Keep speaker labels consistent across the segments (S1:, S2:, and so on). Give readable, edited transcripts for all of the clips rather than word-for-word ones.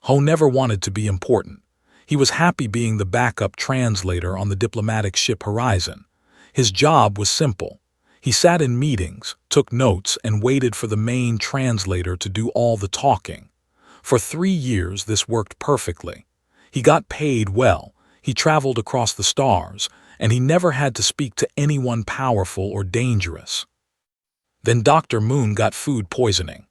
S1: Ho never wanted to be important. He was happy being the backup translator on the diplomatic ship Horizon. His job was simple. He sat in meetings, took notes, and waited for the main translator to do all the talking. For 3 years, this worked perfectly. He got paid well, he traveled across the stars, and he never had to speak to anyone powerful or dangerous. Then Dr. Moon got food poisoning.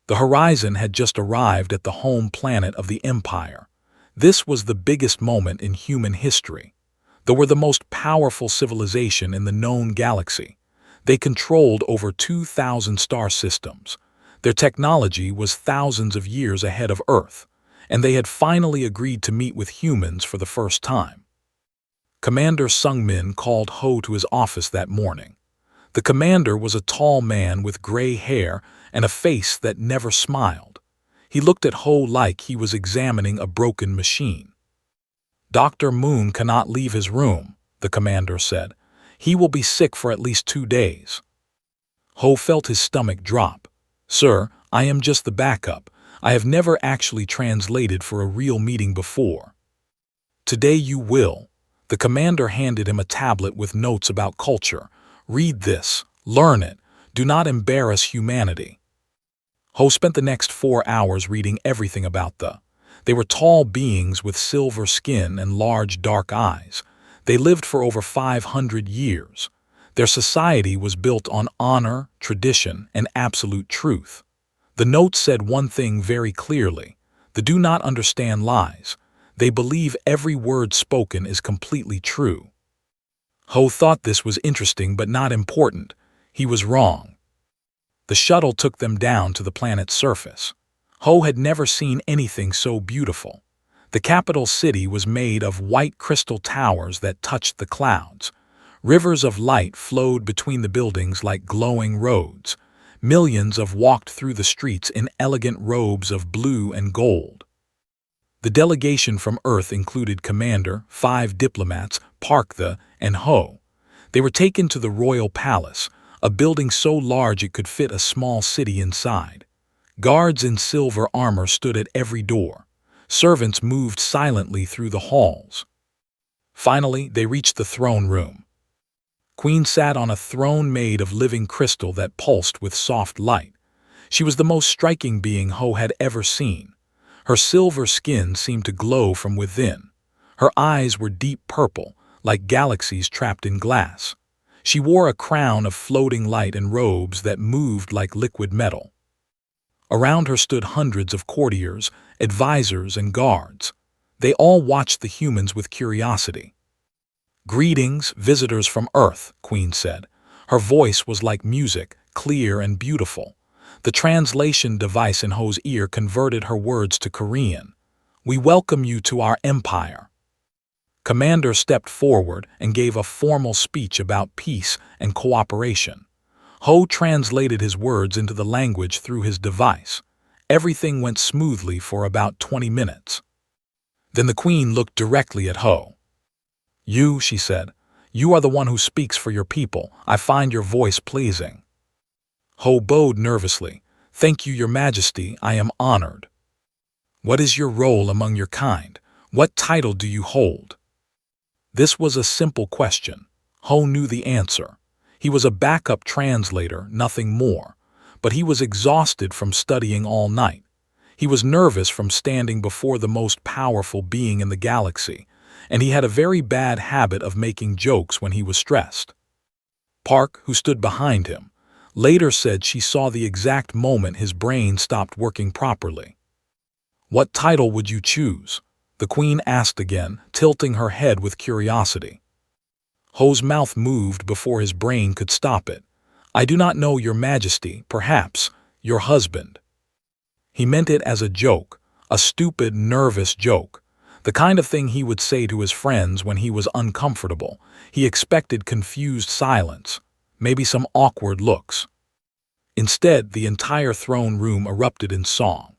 S1: The Horizon had just arrived at the home planet of the Empire. This was the biggest moment in human history. They were the most powerful civilization in the known galaxy. They controlled over 2,000 star systems. Their technology was thousands of years ahead of Earth, and they had finally agreed to meet with humans for the first time. Commander Sung-min called Ho to his office that morning. The commander was a tall man with gray hair and a face that never smiled. He looked at Ho like he was examining a broken machine. "Dr. Moon cannot leave his room," the commander said. "He will be sick for at least 2 days." Ho felt his stomach drop. "Sir, I am just the backup. I have never actually translated for a real meeting before." "Today you will." The commander handed him a tablet with notes about culture. "Read this. Learn it. Do not embarrass humanity." Ho spent the next 4 hours reading everything about They were tall beings with silver skin and large dark eyes. They lived for over 500 years. Their society was built on honor, tradition, and absolute truth. The note said one thing very clearly: they do not understand lies. They believe every word spoken is completely true. Ho thought this was interesting but not important. He was wrong. The shuttle took them down to the planet's surface. Ho had never seen anything so beautiful. The capital city was made of white crystal towers that touched the clouds. Rivers of light flowed between the buildings like glowing roads. Millions walked through the streets in elegant robes of blue and gold. The delegation from Earth included Commander, 5 diplomats, Park and Ho. They were taken to the Royal Palace, a building so large it could fit a small city inside. Guards in silver armor stood at every door. Servants moved silently through the halls. Finally, they reached the throne room. Queen sat on a throne made of living crystal that pulsed with soft light. She was the most striking being Ho had ever seen. Her silver skin seemed to glow from within. Her eyes were deep purple, like galaxies trapped in glass. She wore a crown of floating light and robes that moved like liquid metal. Around her stood hundreds of courtiers, advisors, and guards. They all watched the humans with curiosity. "Greetings, visitors from Earth," Queen said. Her voice was like music, clear and beautiful. The translation device in Ho's ear converted her words to Korean. "We welcome you to our empire." Commander stepped forward and gave a formal speech about peace and cooperation. Ho translated his words into the language through his device. Everything went smoothly for about 20 minutes. Then the Queen looked directly at Ho. "You," she said, "you are the one who speaks for your people. I find your voice pleasing." Ho bowed nervously. "Thank you, Your Majesty, I am honored." "What is your role among your kind? What title do you hold?" This was a simple question. Ho knew the answer. He was a backup translator, nothing more. But he was exhausted from studying all night. He was nervous from standing before the most powerful being in the galaxy, and he had a very bad habit of making jokes when he was stressed. Park, who stood behind him, later said she saw the exact moment his brain stopped working properly. "What title would you choose?" the Queen asked again, tilting her head with curiosity. Ho's mouth moved before his brain could stop it. "I do not know, Your Majesty, perhaps your husband." He meant it as a joke, a stupid, nervous joke, the kind of thing he would say to his friends when he was uncomfortable. He expected confused silence, maybe some awkward looks. Instead, the entire throne room erupted in song.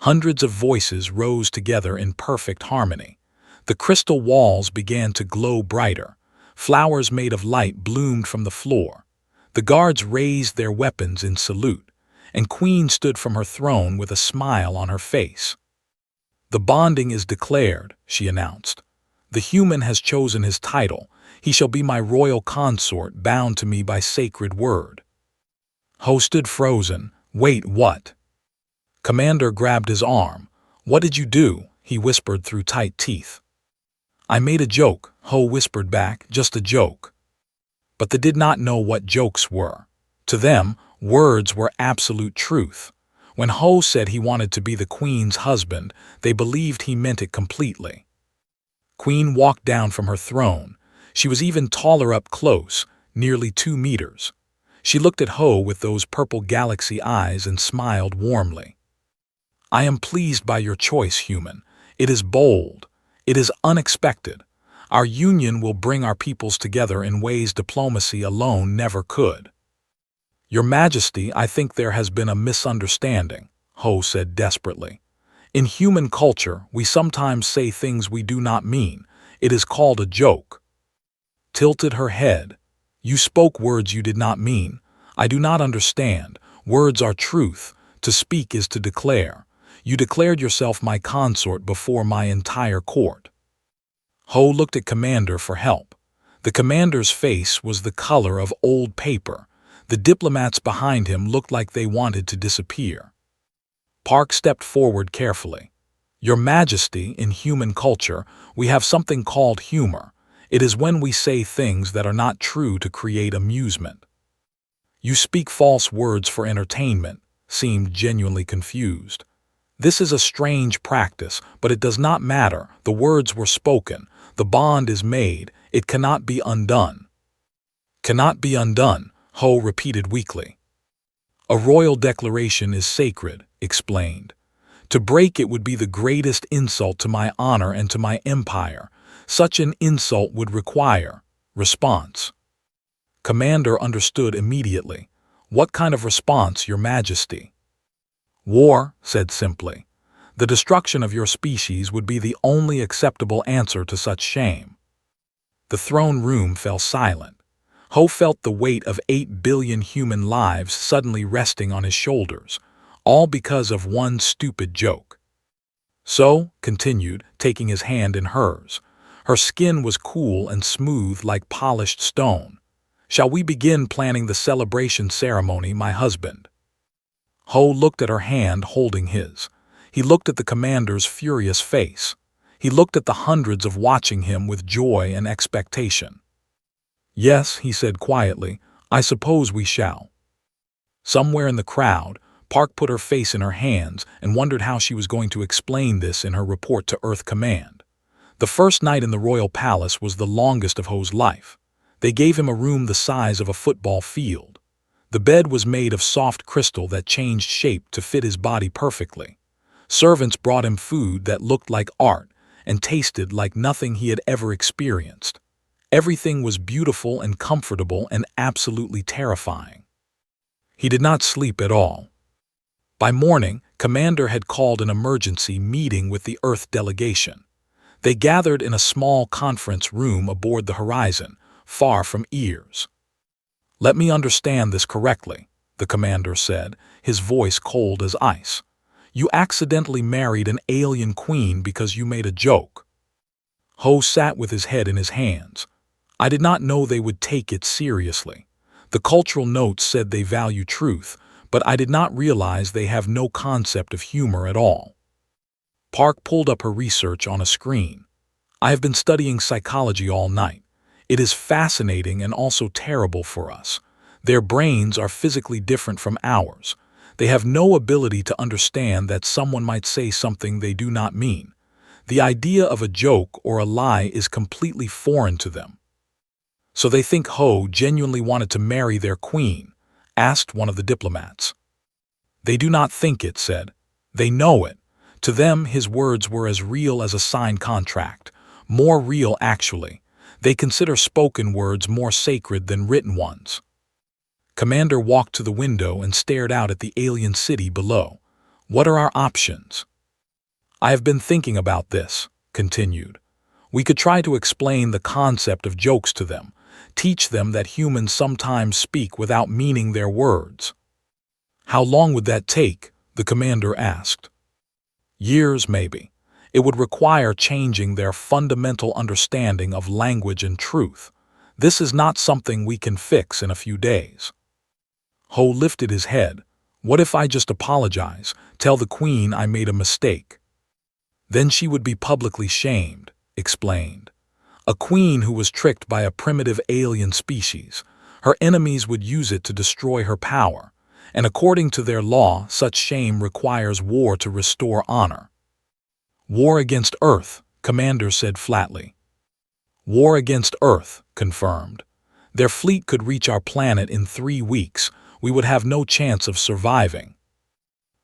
S1: Hundreds of voices rose together in perfect harmony. The crystal walls began to glow brighter. Flowers made of light bloomed from the floor. The guards raised their weapons in salute, and Queen stood from her throne with a smile on her face. The bonding is declared, she announced. The human has chosen his title. He shall be my royal consort, bound to me by sacred word. Ho stood frozen. Wait, what? Commander grabbed his arm. What did you do? He whispered through tight teeth. I made a joke, Ho whispered back, just a joke. But they did not know what jokes were. To them, words were absolute truth. When Ho said he wanted to be the Queen's husband, they believed he meant it completely. Queen walked down from her throne. She was even taller up close, nearly 2 meters. She looked at Ho with those purple galaxy eyes and smiled warmly. I am pleased by your choice, human. It is bold. It is unexpected. Our union will bring our peoples together in ways diplomacy alone never could. Your Majesty, I think there has been a misunderstanding, Ho said desperately. In human culture, we sometimes say things we do not mean. It is called a joke. Tilted her head. You spoke words you did not mean. I do not understand. Words are truth. To speak is to declare. You declared yourself my consort before my entire court. Ho looked at Commander for help. The commander's face was the color of old paper. The diplomats behind him looked like they wanted to disappear. Park stepped forward carefully. Your Majesty, in human culture, we have something called humor. It is when we say things that are not true to create amusement. You speak false words for entertainment, seemed genuinely confused. This is a strange practice, but it does not matter. The words were spoken. The bond is made. It cannot be undone. Cannot be undone, Ho repeated weakly. A royal declaration is sacred, explained. To break it would be the greatest insult to my honor and to my empire. Such an insult would require response. Commander understood immediately. What kind of response, Your Majesty? War, said simply. The destruction of your species would be the only acceptable answer to such shame. The throne room fell silent. Ho felt the weight of 8 billion human lives suddenly resting on his shoulders, all because of one stupid joke. So, continued, taking his hand in hers, her skin was cool and smooth like polished stone. Shall we begin planning the celebration ceremony, my husband? Ho looked at her hand holding his. He looked at the commander's furious face. He looked at the hundreds of watching him with joy and expectation. Yes, he said quietly, I suppose we shall. Somewhere in the crowd, Park put her face in her hands and wondered how she was going to explain this in her report to Earth Command. The first night in the royal palace was the longest of Ho's life. They gave him a room the size of a football field. The bed was made of soft crystal that changed shape to fit his body perfectly. Servants brought him food that looked like art and tasted like nothing he had ever experienced. Everything was beautiful and comfortable and absolutely terrifying. He did not sleep at all. By morning, Commander had called an emergency meeting with the Earth delegation. They gathered in a small conference room aboard the horizon, far from ears. Let me understand this correctly, the commander said, his voice cold as ice. You accidentally married an alien queen because you made a joke. Ho sat with his head in his hands. I did not know they would take it seriously. The cultural notes said they value truth, but I did not realize they have no concept of humor at all. Park pulled up her research on a screen. I have been studying psychology all night. It is fascinating and also terrible for us. Their brains are physically different from ours. They have no ability to understand that someone might say something they do not mean. The idea of a joke or a lie is completely foreign to them. So they think Ho genuinely wanted to marry their queen, asked one of the diplomats. They do not think it, said. They know it. To them, his words were as real as a signed contract. More real, actually. They consider spoken words more sacred than written ones. Commander walked to the window and stared out at the alien city below. What are our options? I have been thinking about this, continued. We could try to explain the concept of jokes to them, teach them that humans sometimes speak without meaning their words. How long would that take? The commander asked. Years, maybe. It would require changing their fundamental understanding of language and truth. This is not something we can fix in a few days. Ho lifted his head. What if I just apologize, tell the queen I made a mistake? Then she would be publicly shamed, explained. A queen who was tricked by a primitive alien species. Her enemies would use it to destroy her power, and according to their law, such shame requires war to restore honor. War against Earth, Commander said flatly. War against Earth, confirmed. Their fleet could reach our planet in 3 weeks. We would have no chance of surviving.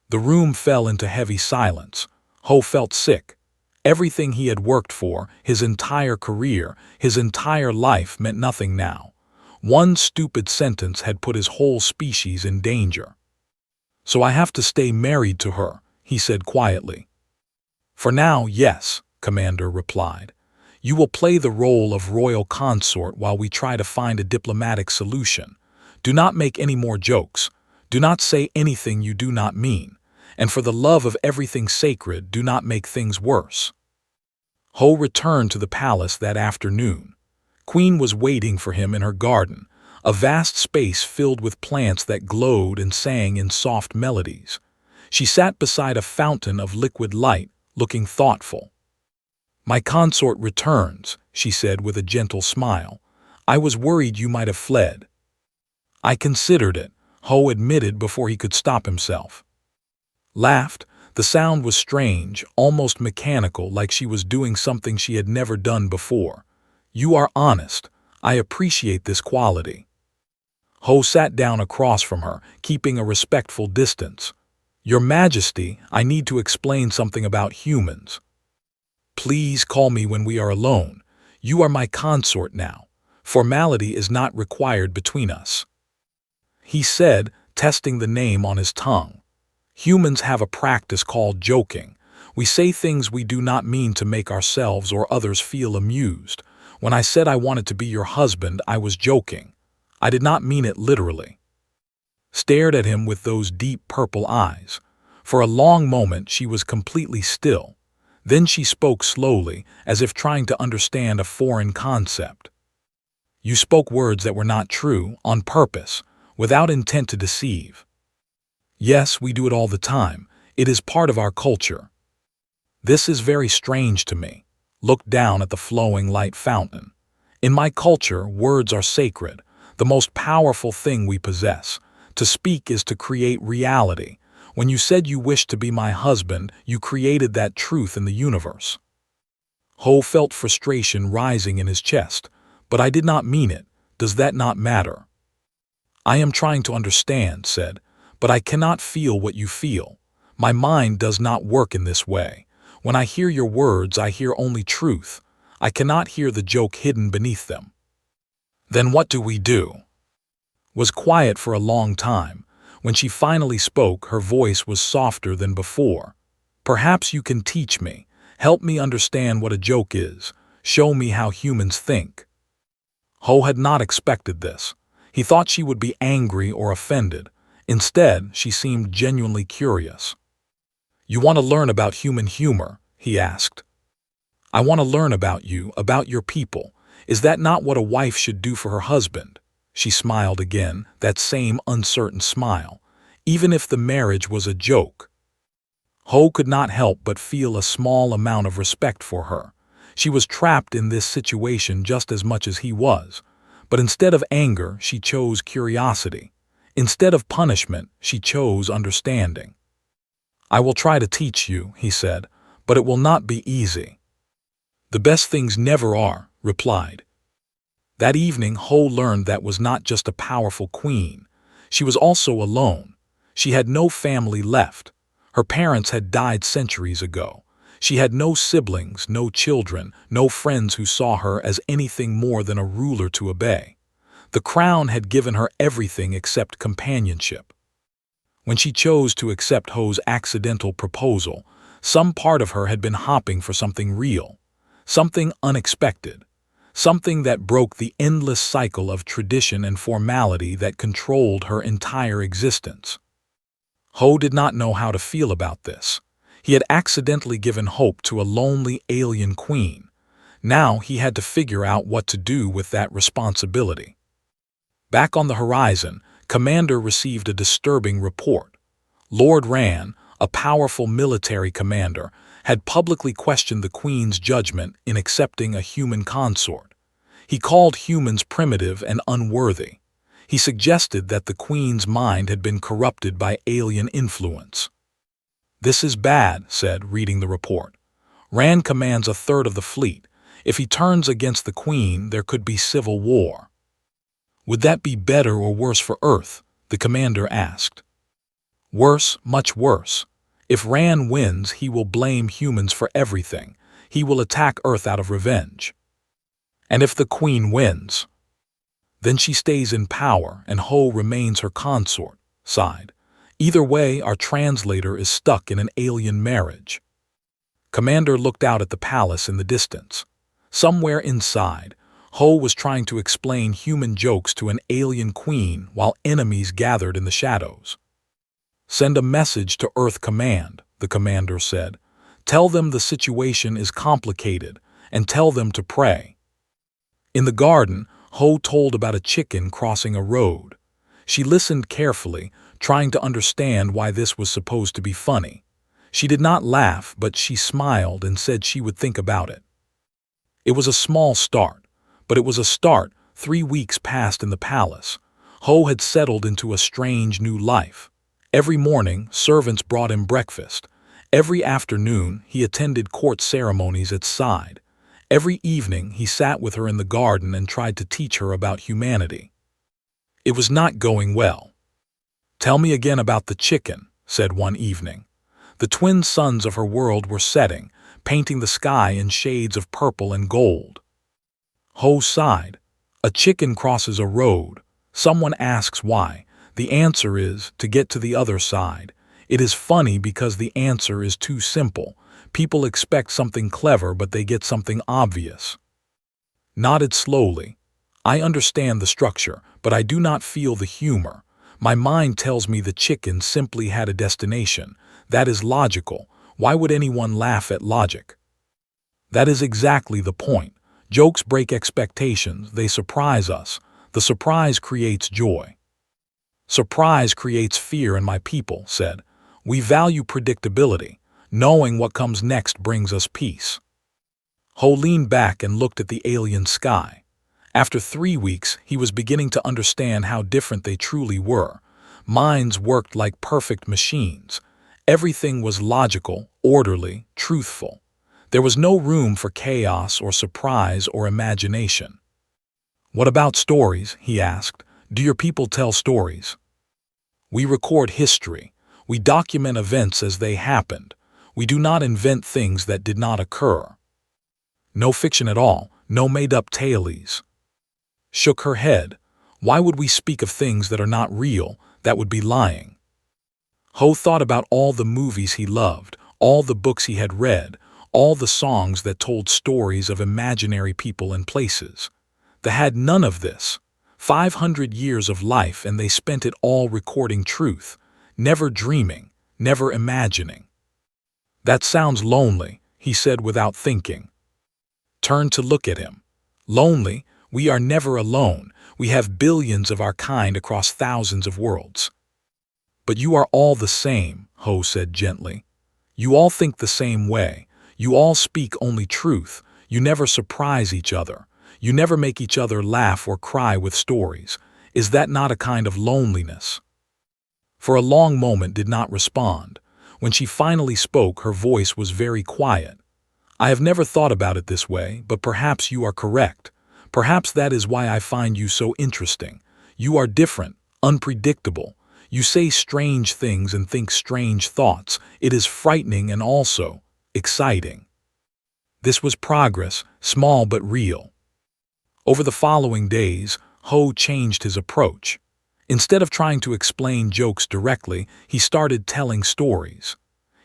S1: The room fell into heavy silence. Ho felt sick. Everything he had worked for, his entire career, his entire life meant nothing now. One stupid sentence had put his whole species in danger. So I have to stay married to her, he said quietly. For now, yes, Commander replied. You will play the role of royal consort while we try to find a diplomatic solution. Do not make any more jokes. Do not say anything you do not mean. And for the love of everything sacred, do not make things worse. Ho returned to the palace that afternoon. Queen was waiting for him in her garden, a vast space filled with plants that glowed and sang in soft melodies. She sat beside a fountain of liquid light, looking thoughtful. My consort returns, she said with a gentle smile. I was worried you might have fled. I considered it, Ho admitted before he could stop himself. Laughed. The sound was strange, almost mechanical, like she was doing something she had never done before. You are honest. I appreciate this quality. Ho sat down across from her, keeping a respectful distance. Your Majesty, I need to explain something about humans. Please call me when we are alone. You are my consort now. Formality is not required between us. He said, testing the name on his tongue. Humans have a practice called joking. We say things we do not mean to make ourselves or others feel amused. When I said I wanted to be your husband, I was joking. I did not mean it literally. Stared at him with those deep purple eyes. For a long moment she was completely still. Then she spoke slowly, as if trying to understand a foreign concept. You spoke words that were not true, on purpose, without intent to deceive. Yes, we do it all the time. It is part of our culture. This is very strange to me. Look down at the flowing light fountain. In my culture, words are sacred, the most powerful thing we possess. To speak is to create reality. When you said you wished to be my husband, you created that truth in the universe. Ho felt frustration rising in his chest. But I did not mean it. Does that not matter? I am trying to understand, said, but I cannot feel what you feel. My mind does not work in this way. When I hear your words, I hear only truth. I cannot hear the joke hidden beneath them. Then what do we do? Was quiet for a long time. When she finally spoke, her voice was softer than before. Perhaps you can teach me. Help me understand what a joke is. Show me how humans think. Ho had not expected this. He thought she would be angry or offended. Instead, she seemed genuinely curious. You want to learn about human humor? He asked. I want to learn about you, about your people. Is that not what a wife should do for her husband? She smiled again, that same uncertain smile, even if the marriage was a joke. Ho could not help but feel a small amount of respect for her. She was trapped in this situation just as much as he was. But instead of anger, she chose curiosity. Instead of punishment, she chose understanding. I will try to teach you, he said, but it will not be easy. The best things never are, replied. That evening, Ho learned that was not just a powerful queen. She was also alone. She had no family left. Her parents had died centuries ago. She had no siblings, no children, no friends who saw her as anything more than a ruler to obey. The crown had given her everything except companionship. When she chose to accept Ho's accidental proposal, some part of her had been hopping for something real, something unexpected, something that broke the endless cycle of tradition and formality that controlled her entire existence. Ho did not know how to feel about this. He had accidentally given hope to a lonely alien queen. Now he had to figure out what to do with that responsibility. Back on the horizon, Commander received a disturbing report. Lord Ran, a powerful military commander, had publicly questioned the Queen's judgment in accepting a human consort. He called humans primitive and unworthy. He suggested that the Queen's mind had been corrupted by alien influence. "This is bad," said, reading the report. "Ran commands a third of the fleet. If he turns against the Queen, there could be civil war." "Would that be better or worse for Earth?" the commander asked. "Worse, much worse. If Ran wins, he will blame humans for everything. He will attack Earth out of revenge. And if the Queen wins, then she stays in power and Ho remains her consort," sighed. "Either way, our translator is stuck in an alien marriage." Commander looked out at the palace in the distance. Somewhere inside, Ho was trying to explain human jokes to an alien queen while enemies gathered in the shadows. "Send a message to Earth Command," the commander said. "Tell them the situation is complicated, and tell them to pray." In the garden, Ho told about a chicken crossing a road. She listened carefully, trying to understand why this was supposed to be funny. She did not laugh, but she smiled and said she would think about it. It was a small start, but it was a start. 3 weeks passed in the palace. Ho had settled into a strange new life. Every morning, servants brought him breakfast. Every afternoon, he attended court ceremonies at side. Every evening, he sat with her in the garden and tried to teach her about humanity. It was not going well. "Tell me again about the chicken," said one evening. The twin suns of her world were setting, painting the sky in shades of purple and gold. Ho sighed. "A chicken crosses a road. Someone asks why. The answer is to get to the other side. It is funny because the answer is too simple. People expect something clever, but they get something obvious." Nodded slowly. "I understand the structure, but I do not feel the humor. My mind tells me the chicken simply had a destination. That is logical. Why would anyone laugh at logic?" "That is exactly the point. Jokes break expectations. They surprise us. The surprise creates joy." "Surprise creates fear in my people," said. "We value predictability. Knowing what comes next brings us peace." Ho leaned back and looked at the alien sky. After 3 weeks, he was beginning to understand how different they truly were. Minds worked like perfect machines. Everything was logical, orderly, truthful. There was no room for chaos or surprise or imagination. "What about stories?" he asked. "Do your people tell stories?" "We record history. We document events as they happened. We do not invent things that did not occur." "No fiction at all, no made-up tales." Shook her head. "Why would we speak of things that are not real? That would be lying." Ho thought about all the movies he loved, all the books he had read, all the songs that told stories of imaginary people and places. They had none of this. 500 years of life, and they spent it all recording truth, never dreaming, never imagining. "That sounds lonely," he said without thinking. Turned to look at him. "Lonely? We are never alone. We have billions of our kind across thousands of worlds." "But you are all the same," Ho said gently. "You all think the same way. You all speak only truth. You never surprise each other. You never make each other laugh or cry with stories. Is that not a kind of loneliness?" For a long moment did not respond. When she finally spoke, her voice was very quiet. "I have never thought about it this way, but perhaps you are correct. Perhaps that is why I find you so interesting. You are different, unpredictable. You say strange things and think strange thoughts. It is frightening and also exciting." This was progress, small but real. Over the following days, Ho changed his approach. Instead of trying to explain jokes directly, he started telling stories.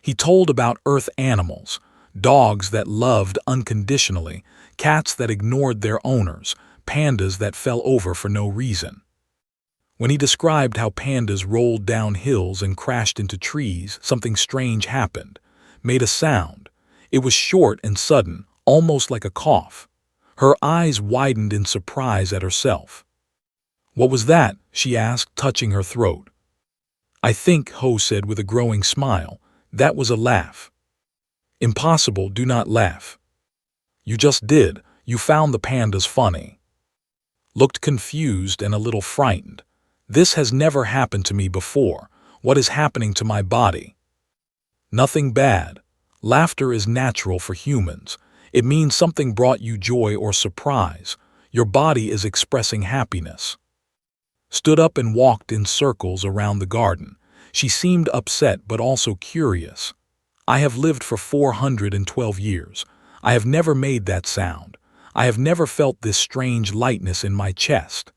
S1: He told about Earth animals, dogs that loved unconditionally, cats that ignored their owners, pandas that fell over for no reason. When he described how pandas rolled down hills and crashed into trees, something strange happened. made a sound. It was short and sudden, almost like a cough. Her eyes widened in surprise at herself. "What was that?" she asked, touching her throat. "I think," Ho said with a growing smile, "that was a laugh." "Impossible, do not laugh." "You just did. You found the pandas funny." Looked confused and a little frightened. "This has never happened to me before. What is happening to my body?" "Nothing bad. Laughter is natural for humans. It means something brought you joy or surprise. Your body is expressing happiness." Stood up and walked in circles around the garden. She seemed upset but also curious. "I have lived for 412 years. I have never made that sound. I have never felt this strange lightness in my chest."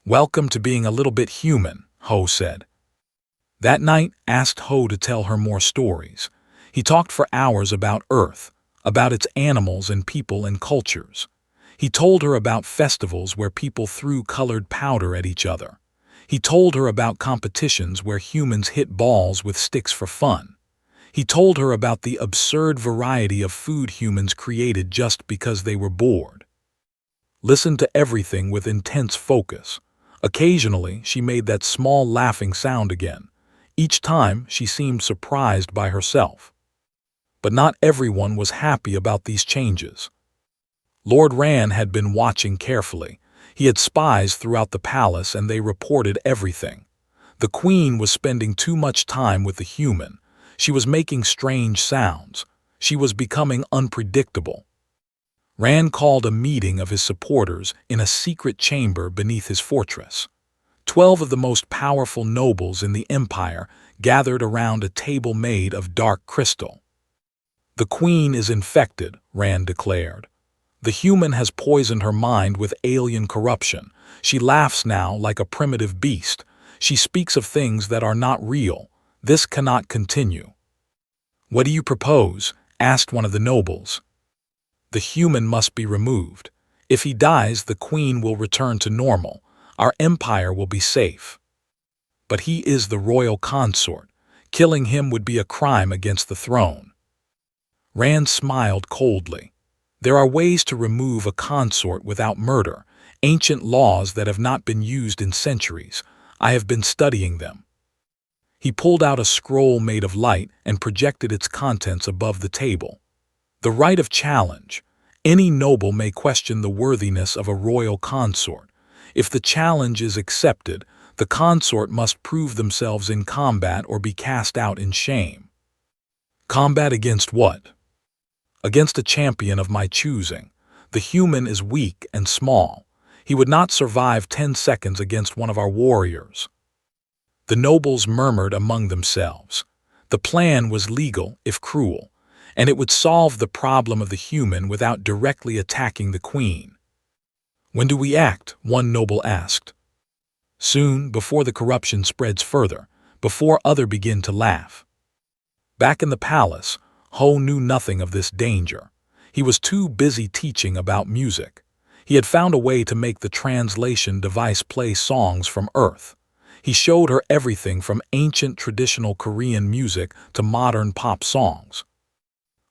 S1: "Welcome to being a little bit human," Ho said. That night, asked Ho to tell her more stories. He talked for hours about Earth, about its animals and people and cultures. He told her about festivals where people threw colored powder at each other. He told her about competitions where humans hit balls with sticks for fun. He told her about the absurd variety of food humans created just because they were bored. Listened to everything with intense focus. Occasionally, she made that small laughing sound again. Each time, she seemed surprised by herself. But not everyone was happy about these changes. Lord Ran had been watching carefully. He had spies throughout the palace and they reported everything. The queen was spending too much time with the human. She was making strange sounds. She was becoming unpredictable. Ran called a meeting of his supporters in a secret chamber beneath his fortress. 12 of the most powerful nobles in the empire gathered around a table made of dark crystal. "The queen is infected," Ran declared. "The human has poisoned her mind with alien corruption. She laughs now like a primitive beast. She speaks of things that are not real. This cannot continue." "What do you propose?" asked one of the nobles. "The human must be removed. If he dies, the queen will return to normal. Our empire will be safe." "But he is the royal consort. Killing him would be a crime against the throne." Rand smiled coldly. "There are ways to remove a consort without murder, ancient laws that have not been used in centuries. I have been studying them." He pulled out a scroll made of light and projected its contents above the table. "The right of challenge. Any noble may question the worthiness of a royal consort. If the challenge is accepted, the consort must prove themselves in combat or be cast out in shame." "Combat against what?" "Against a champion of my choosing. The human is weak and small. He would not survive 10 seconds against one of our warriors." The nobles murmured among themselves. The plan was legal, if cruel, and it would solve the problem of the human without directly attacking the queen. "When do we act?" one noble asked. "Soon, before the corruption spreads further, before others begin to laugh." Back in the palace, Ho knew nothing of this danger. He was too busy teaching about music. He had found a way to make the translation device play songs from Earth. He showed her everything from ancient traditional Korean music to modern pop songs.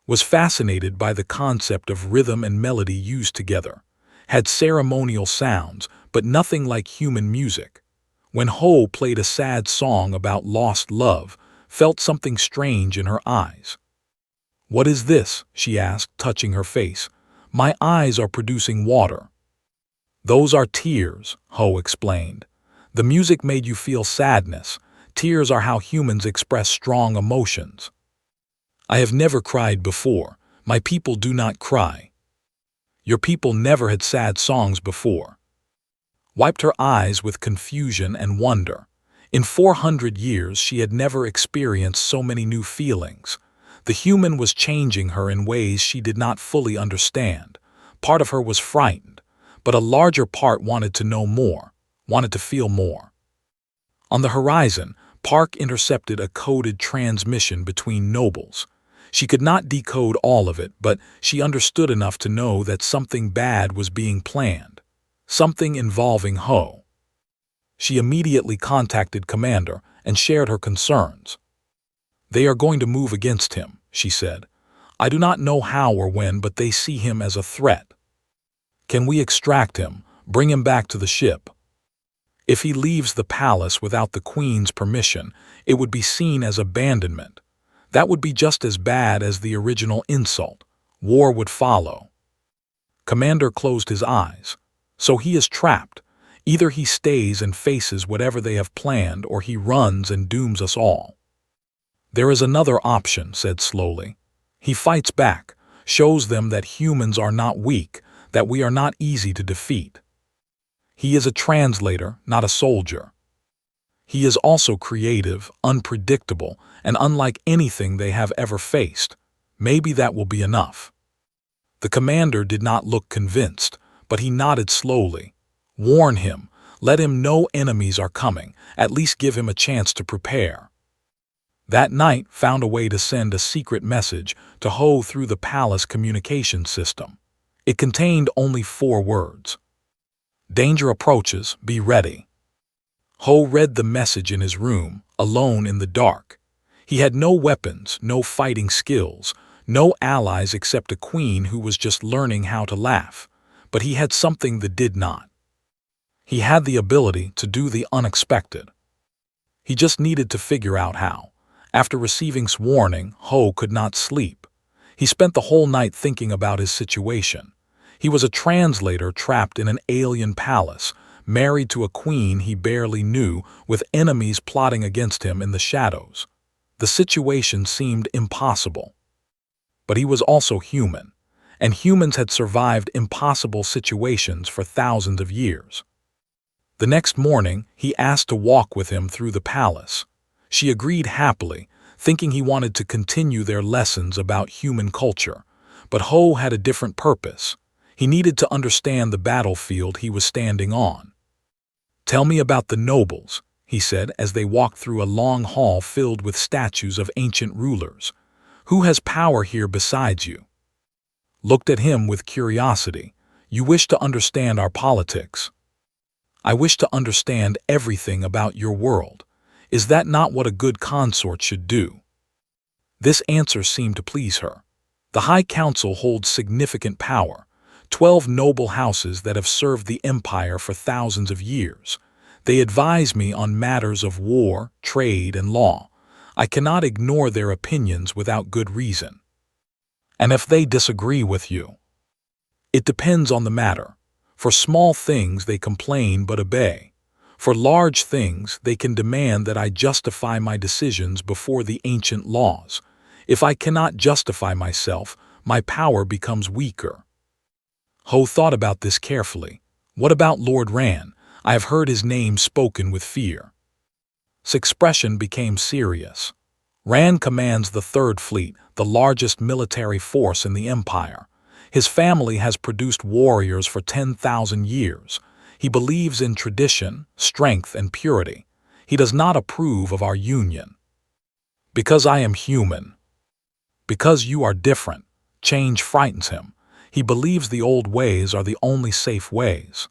S1: Was fascinated by the concept of rhythm and melody used together. Had ceremonial sounds, but nothing like human music. When Ho played a sad song about lost love, felt something strange in her eyes. "What is this?" she asked, touching her face. "My eyes are producing water." "Those are tears," Ho explained. "The music made you feel sadness. Tears are how humans express strong emotions." "I have never cried before. My people do not cry." "Your people never had sad songs before." Wiped her eyes with confusion and wonder. In 400 years she had never experienced so many new feelings. The human was changing her in ways she did not fully understand. Part of her was frightened, but a larger part wanted to know more, wanted to feel more. On the horizon, Park intercepted a coded transmission between nobles. She could not decode all of it, but she understood enough to know that something bad was being planned, something involving Ho. She immediately contacted Commander and shared her concerns. "They are going to move against him. she said. I do not know how or when, but they see him as a threat. Can we extract him, bring him back to the ship? If he leaves the palace without the Queen's permission, it would be seen as abandonment. That would be just as bad as the original insult. War would follow. Commander closed his eyes. So he is trapped. Either he stays and faces whatever they have planned, or he runs and dooms us all. There is another option, said slowly. He fights back, shows them that humans are not weak, that we are not easy to defeat. He is a translator, not a soldier. He is also creative, unpredictable, and unlike anything they have ever faced. Maybe that will be enough. The commander did not look convinced, but he nodded slowly. Warn him, let him know enemies are coming, at least give him a chance to prepare. That night found a way to send a secret message to Ho through the palace communication system. It contained only 4 words. Danger approaches, be ready. Ho read the message in his room, alone in the dark. He had no weapons, no fighting skills, no allies except a queen who was just learning how to laugh. But he had something that did not. He had the ability to do the unexpected. He just needed to figure out how. After receiving warning, Ho could not sleep. He spent the whole night thinking about his situation. He was a translator trapped in an alien palace, married to a queen he barely knew, with enemies plotting against him in the shadows. The situation seemed impossible. But he was also human, and humans had survived impossible situations for thousands of years. The next morning, he asked to walk with him through the palace. She agreed happily, thinking he wanted to continue their lessons about human culture. But Ho had a different purpose. He needed to understand the battlefield he was standing on. Tell me about the nobles, he said as they walked through a long hall filled with statues of ancient rulers. Who has power here besides you? Looked at him with curiosity. You wish to understand our politics. I wish to understand everything about your world. Is that not what a good consort should do? This answer seemed to please her. The High Council holds significant power, 12 noble houses that have served the empire for thousands of years. They advise me on matters of war, trade, and law. I cannot ignore their opinions without good reason. And if they disagree with you? It depends on the matter. For small things they complain but obey. For large things they can demand that I justify my decisions before the ancient laws. If I cannot justify myself, my power becomes weaker. Ho thought about this carefully. What about Lord Ran? I have heard his name spoken with fear. His expression became serious. Ran commands the Third Fleet, the largest military force in the Empire. His family has produced warriors for 10,000 years. He believes in tradition, strength, and purity. He does not approve of our union. Because I am human. Because you are different. Change frightens him. He believes the old ways are the only safe ways.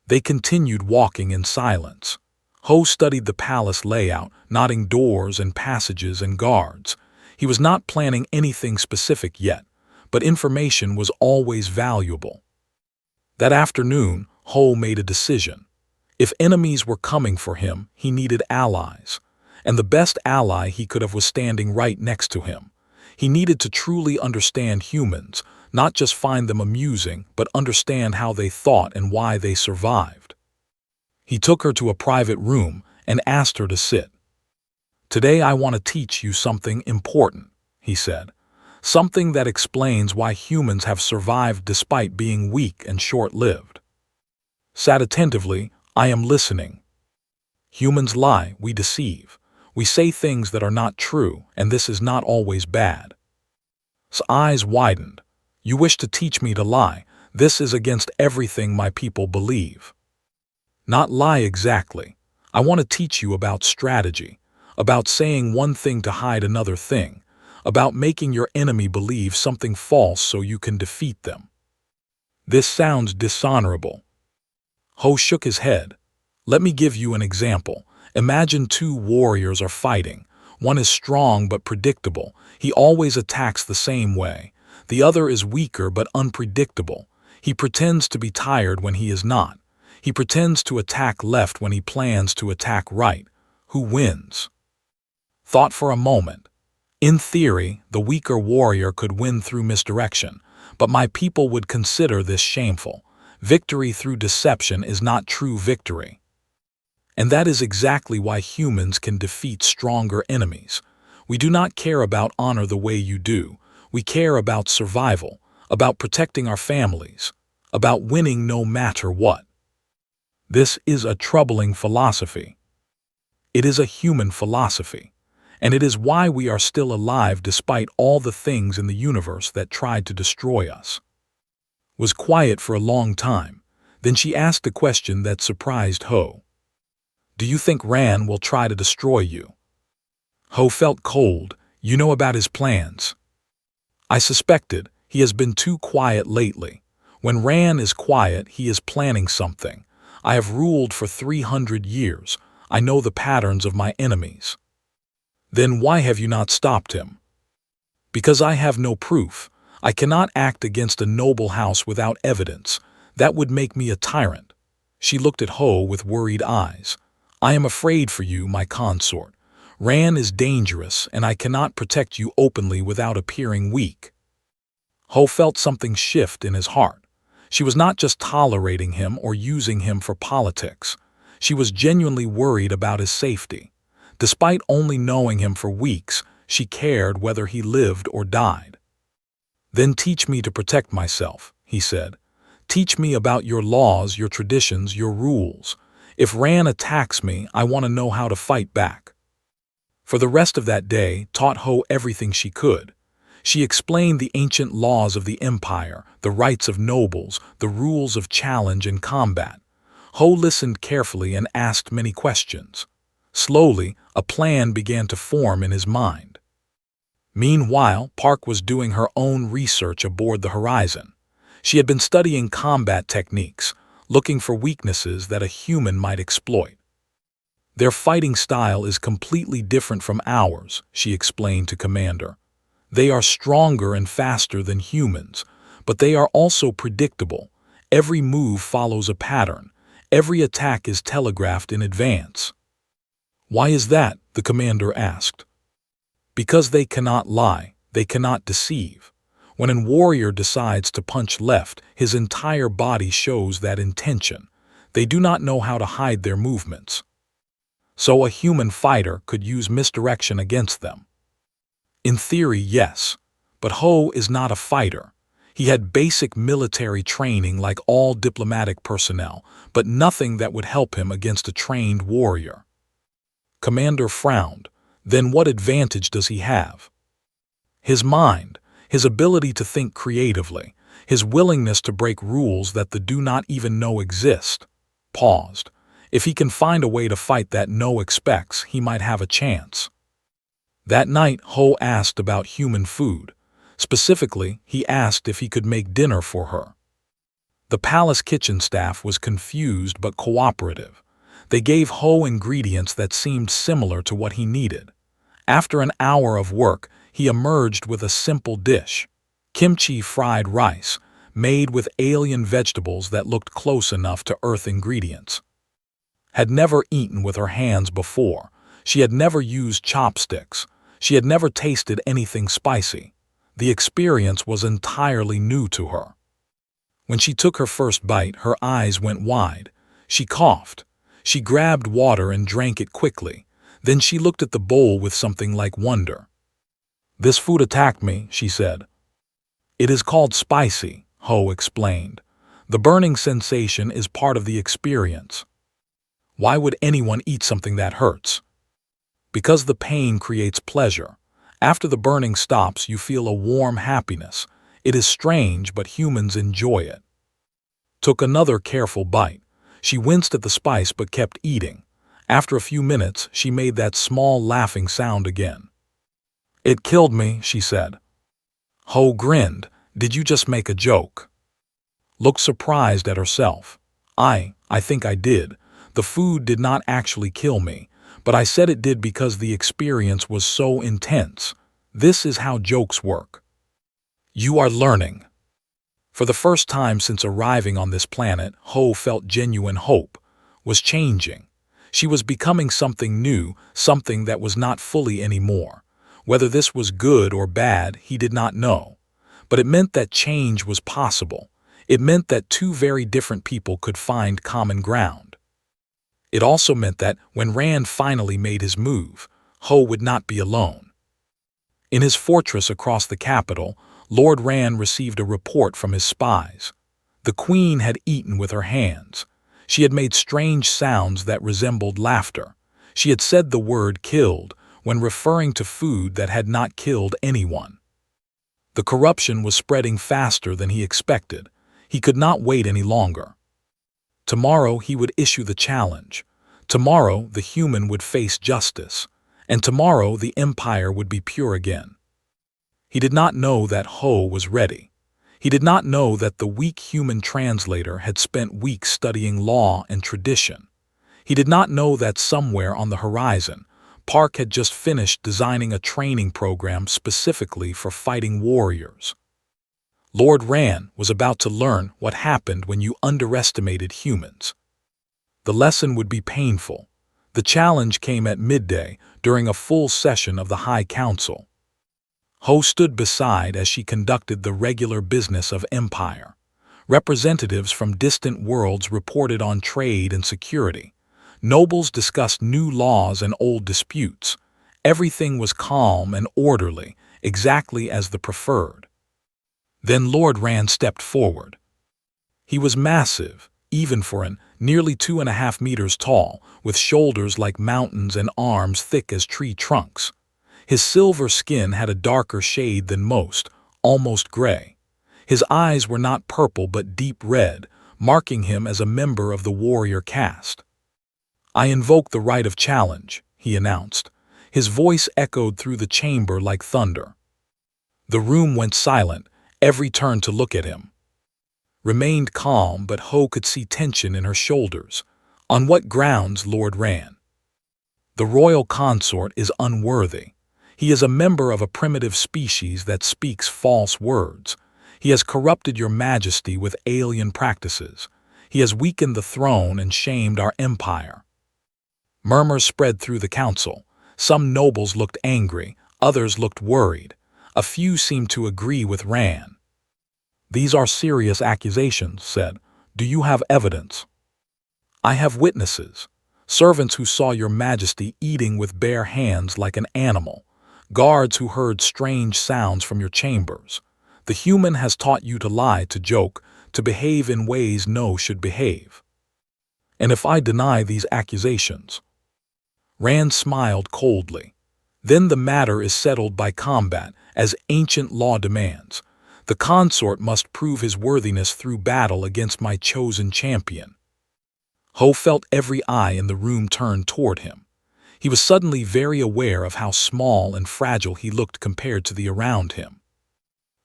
S1: They continued walking in silence. Ho studied the palace layout, noting doors and passages and guards. He was not planning anything specific yet, but information was always valuable. That afternoon, Ho made a decision. If enemies were coming for him, he needed allies. And the best ally he could have was standing right next to him. He needed to truly understand humans, not just find them amusing, but understand how they thought and why they survived. He took her to a private room and asked her to sit. Today I want to teach you something important, he said. Something that explains why humans have survived despite being weak and short-lived. Sat attentively, I am listening. Humans lie, we deceive. We say things that are not true, and this is not always bad. His eyes widened. You wish to teach me to lie. This is against everything my people believe. Not lie exactly. I want to teach you about strategy, about saying one thing to hide another thing, about making your enemy believe something false so you can defeat them. This sounds dishonorable. Ho shook his head. Let me give you an example. Imagine 2 warriors are fighting. One is strong but predictable. He always attacks the same way. The other is weaker but unpredictable. He pretends to be tired when he is not. He pretends to attack left when he plans to attack right. Who wins? Thought for a moment. In theory, the weaker warrior could win through misdirection, but my people would consider this shameful. Victory through deception is not true victory. And that is exactly why humans can defeat stronger enemies. We do not care about honor the way you do. We care about survival, about protecting our families, about winning no matter what. This is a troubling philosophy. It is a human philosophy, and it is why we are still alive despite all the things in the universe that tried to destroy us. Was quiet for a long time. Then she asked a question that surprised Ho. Do you think Ran will try to destroy you? Ho felt cold. You know about his plans. I suspected. He has been too quiet lately. When Ran is quiet, he is planning something. I have ruled for 300 years. I know the patterns of my enemies. Then why have you not stopped him? Because I have no proof. I cannot act against a noble house without evidence. That would make me a tyrant. She looked at Ho with worried eyes. I am afraid for you, my consort. Ran is dangerous, and I cannot protect you openly without appearing weak. Ho felt something shift in his heart. She was not just tolerating him or using him for politics. She was genuinely worried about his safety. Despite only knowing him for weeks, she cared whether he lived or died. Then teach me to protect myself, he said. Teach me about your laws, your traditions, your rules. If Ran attacks me, I want to know how to fight back. For the rest of that day, taught Ho everything she could. She explained the ancient laws of the empire, the rights of nobles, the rules of challenge and combat. Ho listened carefully and asked many questions. Slowly, a plan began to form in his mind. Meanwhile, Park was doing her own research aboard the Horizon. She had been studying combat techniques, looking for weaknesses that a human might exploit. Their fighting style is completely different from ours, she explained to Commander. They are stronger and faster than humans, but they are also predictable. Every move follows a pattern. Every attack is telegraphed in advance. Why is that? The commander asked. Because they cannot lie, they cannot deceive. When a warrior decides to punch left, his entire body shows that intention. They do not know how to hide their movements. So a human fighter could use misdirection against them. In theory, yes, but Ho is not a fighter. He had basic military training like all diplomatic personnel, but nothing that would help him against a trained warrior. Commander frowned. Then what advantage does he have? His mind, his ability to think creatively, his willingness to break rules that the do not even know exist. Paused. If he can find a way to fight that no expects, he might have a chance. That night, Ho asked about human food. Specifically, he asked if he could make dinner for her. The palace kitchen staff was confused but cooperative. They gave Ho ingredients that seemed similar to what he needed. After an hour of work, he emerged with a simple dish. Kimchi fried rice, made with alien vegetables that looked close enough to Earth ingredients. Had never eaten with her hands before. She had never used chopsticks. She had never tasted anything spicy. The experience was entirely new to her. When she took her first bite, her eyes went wide. She coughed. She grabbed water and drank it quickly. Then she looked at the bowl with something like wonder. This food attacked me, she said. It is called spicy, Ho explained. The burning sensation is part of the experience. Why would anyone eat something that hurts? Because the pain creates pleasure. After the burning stops, you feel a warm happiness. It is strange, but humans enjoy it. Took another careful bite. She winced at the spice but kept eating. After a few minutes, she made that small laughing sound again. It killed me, she said. Ho grinned. Did you just make a joke? Looked surprised at herself. I think I did. The food did not actually kill me, but I said it did because the experience was so intense. This is how jokes work. You are learning. For the first time since arriving on this planet, Ho felt genuine hope was changing. She was becoming something new, something that was not fully anymore. Whether this was good or bad, he did not know. But it meant that change was possible. It meant that two very different people could find common ground. It also meant that when Rand finally made his move, Ho would not be alone. In his fortress across the capital, Lord Rand received a report from his spies. The Queen had eaten with her hands. She had made strange sounds that resembled laughter. She had said the word killed when referring to food that had not killed anyone. The corruption was spreading faster than he expected. He could not wait any longer. Tomorrow he would issue the challenge. Tomorrow the human would face justice. And tomorrow the empire would be pure again. He did not know that Ho was ready. He did not know that the weak human translator had spent weeks studying law and tradition. He did not know that somewhere on the horizon, Park had just finished designing a training program specifically for fighting warriors. Lord Rand was about to learn what happened when you underestimated humans. The lesson would be painful. The challenge came at midday during a full session of the High Council. Ho stood beside as she conducted the regular business of empire. Representatives from distant worlds reported on trade and security. Nobles discussed new laws and old disputes. Everything was calm and orderly, exactly as the preferred. Then Lord Rand stepped forward. He was massive, even for an nearly 2.5 meters tall, with shoulders like mountains and arms thick as tree trunks. His silver skin had a darker shade than most, almost gray. His eyes were not purple but deep red, marking him as a member of the warrior caste. "I invoke the right of challenge," he announced. His voice echoed through the chamber like thunder. The room went silent, every turn to look at him remained calm, but Ho could see tension in her shoulders. "On what grounds, Lord Rand?" "The royal consort is unworthy. He is a member of a primitive species that speaks false words. He has corrupted your majesty with alien practices. He has weakened the throne and shamed our empire." Murmurs spread through the council. Some nobles looked angry, others looked worried. A few seemed to agree with Rand. "These are serious accusations," said. "Do you have evidence?" "I have witnesses. Servants who saw your majesty eating with bare hands like an animal. Guards who heard strange sounds from your chambers. The human has taught you to lie, to joke, to behave in ways no should behave." "And if I deny these accusations?" Rand smiled coldly. "Then the matter is settled by combat, as ancient law demands. The consort must prove his worthiness through battle against my chosen champion." Ho felt every eye in the room turn toward him. He was suddenly very aware of how small and fragile he looked compared to the around him.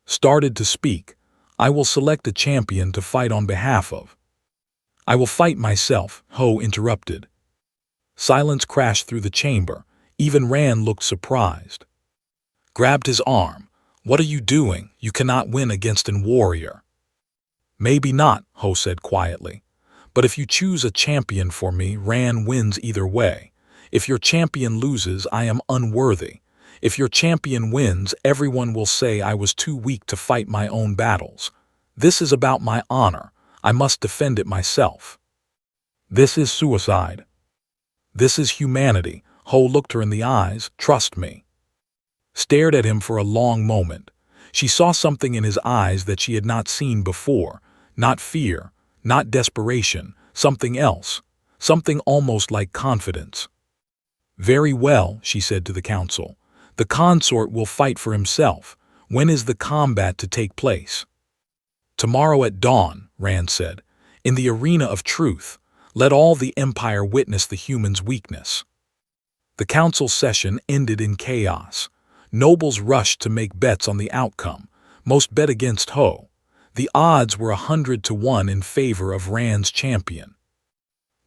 S1: Started to speak. "I will select a champion to fight on behalf of." "I will fight myself," Ho interrupted. Silence crashed through the chamber. Even Rand looked surprised. Grabbed his arm. "What are you doing? You cannot win against an warrior." "Maybe not," Ho said quietly. "But if you choose a champion for me, Rand wins either way. If your champion loses, I am unworthy. If your champion wins, everyone will say I was too weak to fight my own battles. This is about my honor. I must defend it myself." "This is suicide." "This is humanity." Ho looked her in the eyes. "Trust me." Stared at him for a long moment. She saw something in his eyes that she had not seen before. Not fear, not desperation, something else. Something almost like confidence. "Very well," she said to the council. "The consort will fight for himself. When is the combat to take place?" "Tomorrow at dawn," Rand said. "In the arena of truth. Let all the empire witness the human's weakness." The council session ended in chaos. Nobles rushed to make bets on the outcome. Most bet against Ho. The odds were 100-1 in favor of Rand's champion.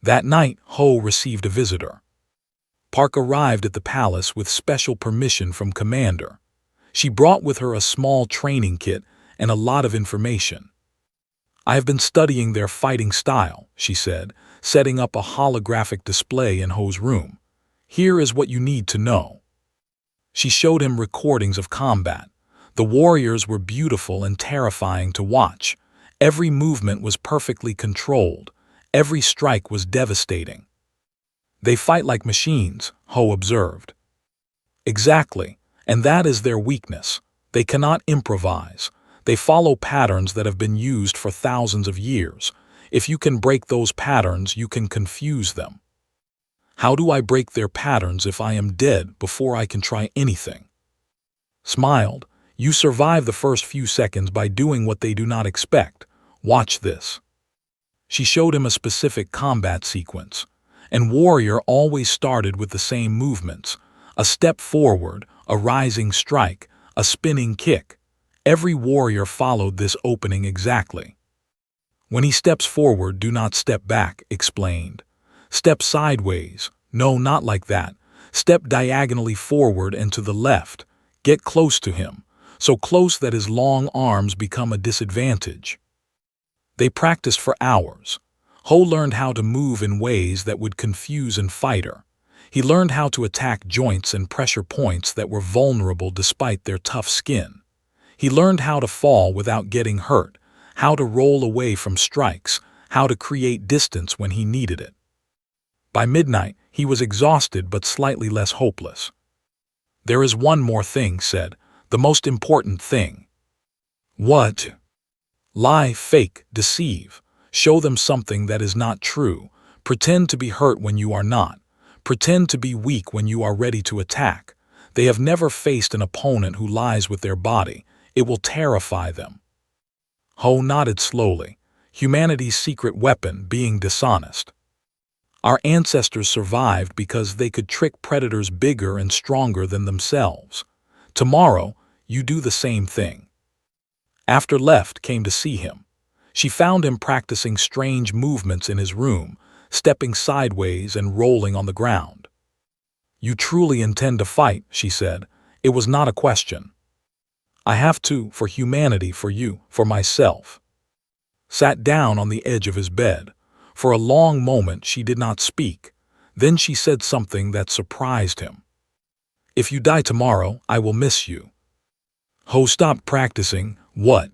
S1: That night, Ho received a visitor. Park arrived at the palace with special permission from Commander. She brought with her a small training kit and a lot of information. "I have been studying their fighting style," she said, setting up a holographic display in Ho's room. "Here is what you need to know." She showed him recordings of combat. The warriors were beautiful and terrifying to watch. Every movement was perfectly controlled. Every strike was devastating. "They fight like machines," Ho observed. "Exactly, and that is their weakness. They cannot improvise. They follow patterns that have been used for thousands of years. If you can break those patterns, you can confuse them." "How do I break their patterns if I am dead before I can try anything?" Smiled. "You survive the first few seconds by doing what they do not expect. Watch this." She showed him a specific combat sequence. And Warrior always started with the same movements: a step forward, a rising strike, a spinning kick. Every warrior followed this opening exactly. "When he steps forward, do not step back," explained. "Step sideways. No, not like that. Step diagonally forward and to the left. Get close to him, so close that his long arms become a disadvantage." They practiced for hours. Ho learned how to move in ways that would confuse a fighter. He learned how to attack joints and pressure points that were vulnerable despite their tough skin. He learned how to fall without getting hurt, how to roll away from strikes, how to create distance when he needed it. By midnight, he was exhausted but slightly less hopeless. "There is one more thing," said, "the most important thing." "What?" "Lie, fake, deceive. Show them something that is not true. Pretend to be hurt when you are not. Pretend to be weak when you are ready to attack. They have never faced an opponent who lies with their body. It will terrify them." Ho nodded slowly. Humanity's secret weapon, being dishonest. "Our ancestors survived because they could trick predators bigger and stronger than themselves. Tomorrow, you do the same thing." After left came to see him. She found him practicing strange movements in his room, stepping sideways and rolling on the ground. "You truly intend to fight," she said. "It was not a question." "I have to, for humanity, for you, for myself." Sat down on the edge of his bed. For a long moment she did not speak. Then she said something that surprised him. "If you die tomorrow, I will miss you." Ho stopped practicing. "What?"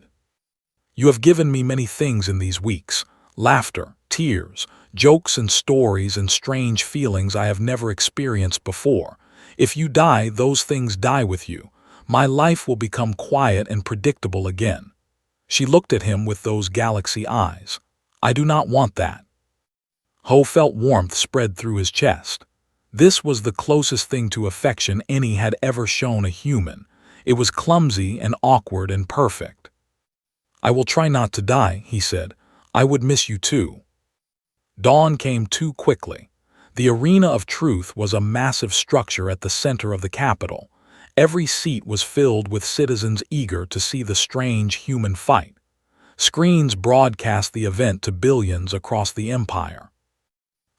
S1: "You have given me many things in these weeks: laughter, tears, jokes and stories and strange feelings I have never experienced before. If you die, those things die with you. My life will become quiet and predictable again." She looked at him with those galaxy eyes. "I do not want that." Ho felt warmth spread through his chest. This was the closest thing to affection any had ever shown a human. It was clumsy and awkward and perfect. "I will try not to die," he said. "I would miss you too." Dawn came too quickly. The Arena of Truth was a massive structure at the center of the capital. Every seat was filled with citizens eager to see the strange human fight. Screens broadcast the event to billions across the empire.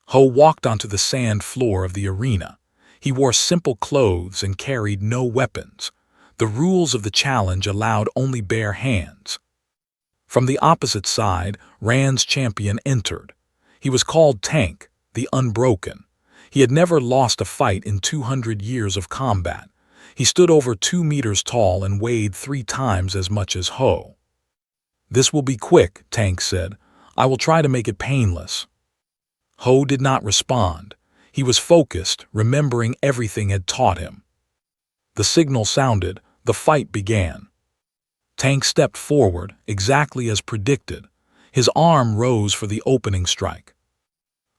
S1: Ho walked onto the sand floor of the arena. He wore simple clothes and carried no weapons. The rules of the challenge allowed only bare hands. From the opposite side, Rand's champion entered. He was called Tank, the Unbroken. He had never lost a fight in 200 years of combat. He stood over 2 meters tall and weighed 3 times as much as Ho. "This will be quick," Tank said. "I will try to make it painless." Ho did not respond. He was focused, remembering everything had taught him. The signal sounded. The fight began. Tank stepped forward, exactly as predicted. His arm rose for the opening strike.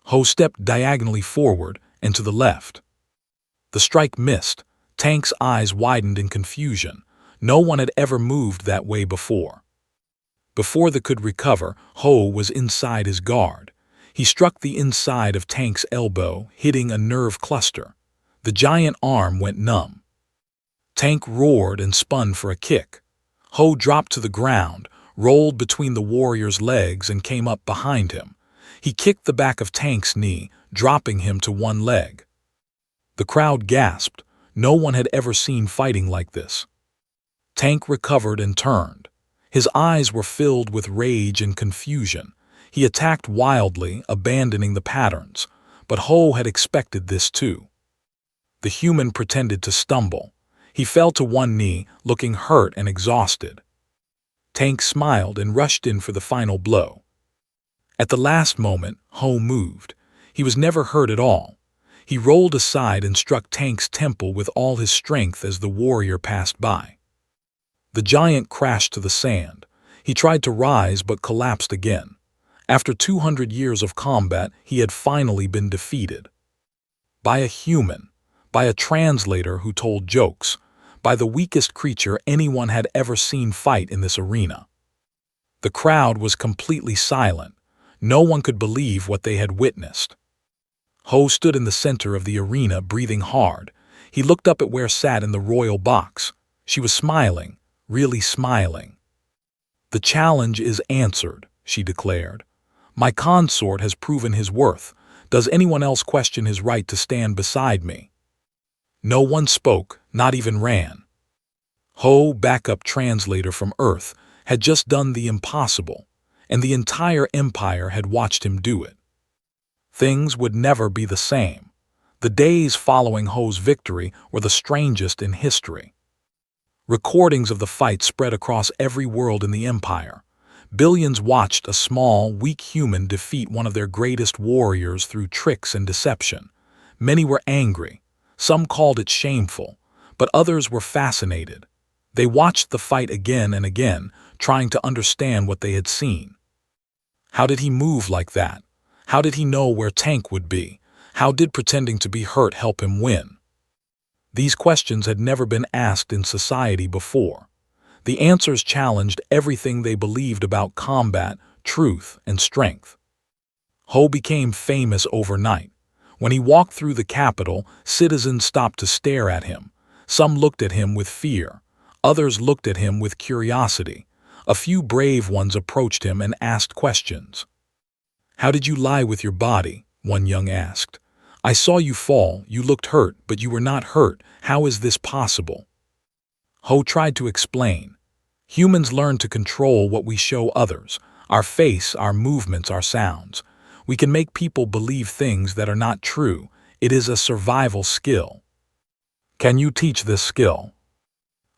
S1: Ho stepped diagonally forward and to the left. The strike missed. Tank's eyes widened in confusion. No one had ever moved that way before. Before they could recover, Ho was inside his guard. He struck the inside of Tank's elbow, hitting a nerve cluster. The giant arm went numb. Tank roared and spun for a kick. Ho dropped to the ground, rolled between the warrior's legs and came up behind him. He kicked the back of Tank's knee, dropping him to one leg. The crowd gasped. No one had ever seen fighting like this. Tank recovered and turned. His eyes were filled with rage and confusion. He attacked wildly, abandoning the patterns. But Ho had expected this too. The human pretended to stumble. He fell to one knee, looking hurt and exhausted. Tank smiled and rushed in for the final blow. At the last moment, Ho moved. He was never hurt at all. He rolled aside and struck Tank's temple with all his strength as the warrior passed by. The giant crashed to the sand. He tried to rise but collapsed again. After 200 years of combat, he had finally been defeated. By a human, by a translator who told jokes, by the weakest creature anyone had ever seen fight in this arena. The crowd was completely silent. No one could believe what they had witnessed. Ho stood in the center of the arena, breathing hard. He looked up at where sat in the royal box. She was smiling, really smiling. "The challenge is answered," she declared. "My consort has proven his worth. Does anyone else question his right to stand beside me?" No one spoke, not even Ran. Ho, backup translator from Earth, had just done the impossible, and the entire empire had watched him do it. Things would never be the same. The days following Ho's victory were the strangest in history. Recordings of the fight spread across every world in the empire. Billions watched a small, weak human defeat one of their greatest warriors through tricks and deception. Many were angry. Some called it shameful, but others were fascinated. They watched the fight again and again, trying to understand what they had seen. How did he move like that? How did he know where Tank would be? How did pretending to be hurt help him win? These questions had never been asked in society before. The answers challenged everything they believed about combat, truth, and strength. Ho became famous overnight. When he walked through the capital, citizens stopped to stare at him. Some looked at him with fear. Others looked at him with curiosity. A few brave ones approached him and asked questions. "How did you lie with your body?" one young asked. "I saw you fall, you looked hurt, but you were not hurt. How is this possible?" Ho tried to explain. "Humans learn to control what we show others, our face, our movements, our sounds. We can make people believe things that are not true. It is a survival skill." "Can you teach this skill?"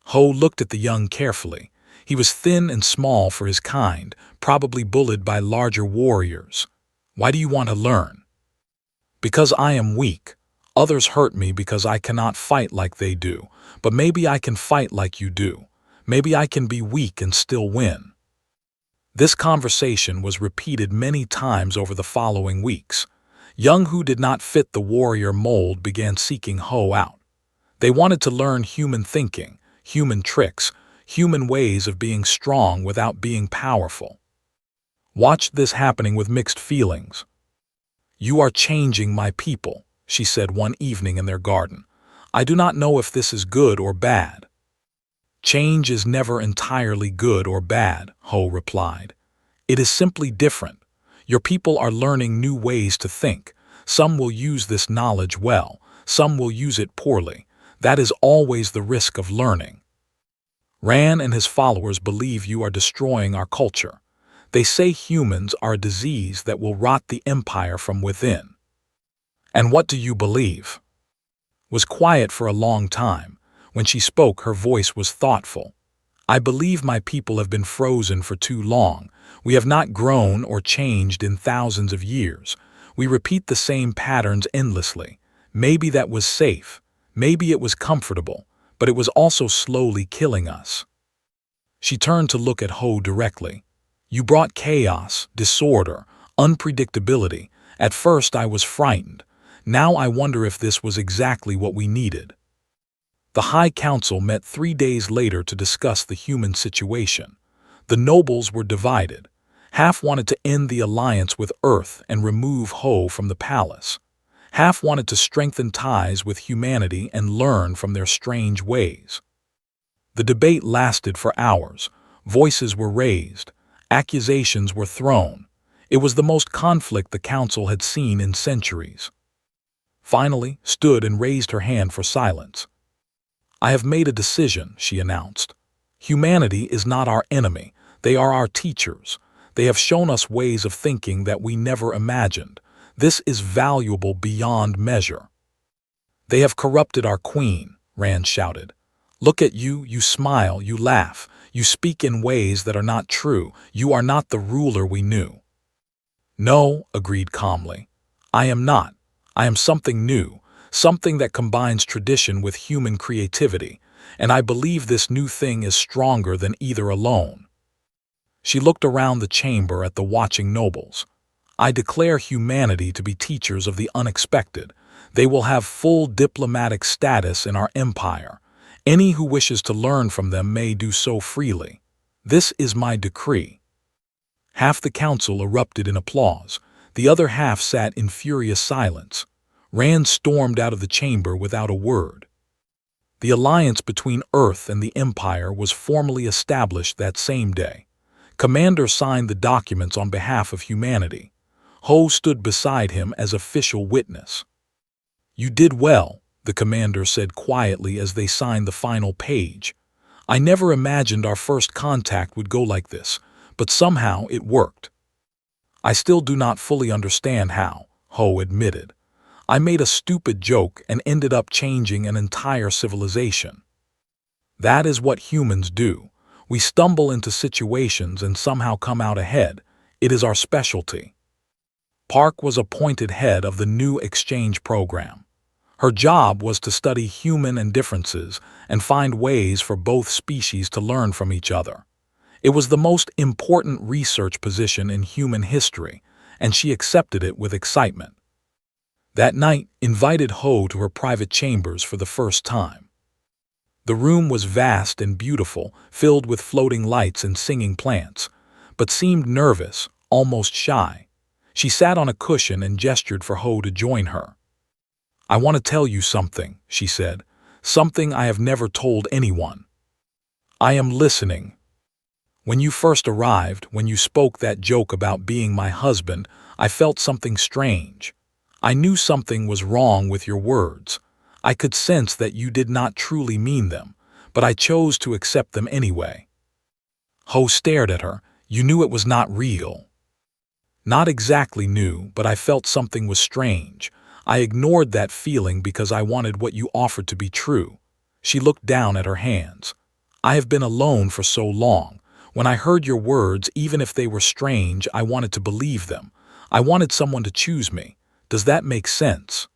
S1: Ho looked at the young carefully. He was thin and small for his kind, probably bullied by larger warriors. "Why do you want to learn?" "Because I am weak. Others hurt me because I cannot fight like they do, but maybe I can fight like you do. Maybe I can be weak and still win." This conversation was repeated many times over the following weeks. Young who did not fit the warrior mold began seeking Ho out. They wanted to learn human thinking, human tricks, human ways of being strong without being powerful. Watched this happening with mixed feelings. "You are changing my people," she said one evening in their garden. "I do not know if this is good or bad." "Change is never entirely good or bad," Ho replied. "It is simply different. Your people are learning new ways to think. Some will use this knowledge well, some will use it poorly. That is always the risk of learning. Ran and his followers believe you are destroying our culture. They say humans are a disease that will rot the empire from within." "And what do you believe?" Was quiet for a long time. When she spoke, her voice was thoughtful. "I believe my people have been frozen for too long. We have not grown or changed in thousands of years. We repeat the same patterns endlessly. Maybe that was safe. Maybe it was comfortable, but it was also slowly killing us." She turned to look at Ho directly. "You brought chaos, disorder, unpredictability. At first I was frightened. Now I wonder if this was exactly what we needed." The High Council met 3 days later to discuss the human situation. The nobles were divided. Half wanted to end the alliance with Earth and remove Ho from the palace. Half wanted to strengthen ties with humanity and learn from their strange ways. The debate lasted for hours. Voices were raised. Accusations were thrown. It was the most conflict the council had seen in centuries. Finally, stood and raised her hand for silence. "I have made a decision," she announced. Humanity is not our enemy. They are our teachers. They have shown us ways of thinking that we never imagined. This is valuable beyond measure. They have corrupted our queen, Rand shouted. Look at you, you smile, you laugh, you speak in ways that are not true. You are not the ruler we knew. No, agreed calmly. I am not. I am something new, something that combines tradition with human creativity, and I believe this new thing is stronger than either alone. She looked around the chamber at the watching nobles. I declare humanity to be teachers of the unexpected. They will have full diplomatic status in our empire. Any who wishes to learn from them may do so freely. This is my decree. Half the council erupted in applause. The other half sat in furious silence. Rand stormed out of the chamber without a word. The alliance between Earth and the Empire was formally established that same day. Commander signed the documents on behalf of humanity. Ho stood beside him as official witness. You did well, the commander said quietly as they signed the final page. I never imagined our first contact would go like this, but somehow it worked. I still do not fully understand how, Ho admitted. I made a stupid joke and ended up changing an entire civilization. That is what humans do. We stumble into situations and somehow come out ahead. It is our specialty. Park was appointed head of the new exchange program. Her job was to study human differences and find ways for both species to learn from each other. It was the most important research position in human history, and she accepted it with excitement. That night invited Ho to her private chambers for the first time. The room was vast and beautiful, filled with floating lights and singing plants, but seemed nervous, almost shy. She sat on a cushion and gestured for Ho to join her. I want to tell you something, she said, something I have never told anyone. I am listening. When you first arrived, when you spoke that joke about being my husband, I felt something strange. I knew something was wrong with your words. I could sense that you did not truly mean them, but I chose to accept them anyway. Ho stared at her. You knew it was not real. Not exactly knew, but I felt something was strange. I ignored that feeling because I wanted what you offered to be true. She looked down at her hands. I have been alone for so long. When I heard your words, even if they were strange, I wanted to believe them. I wanted someone to choose me. Does that make sense?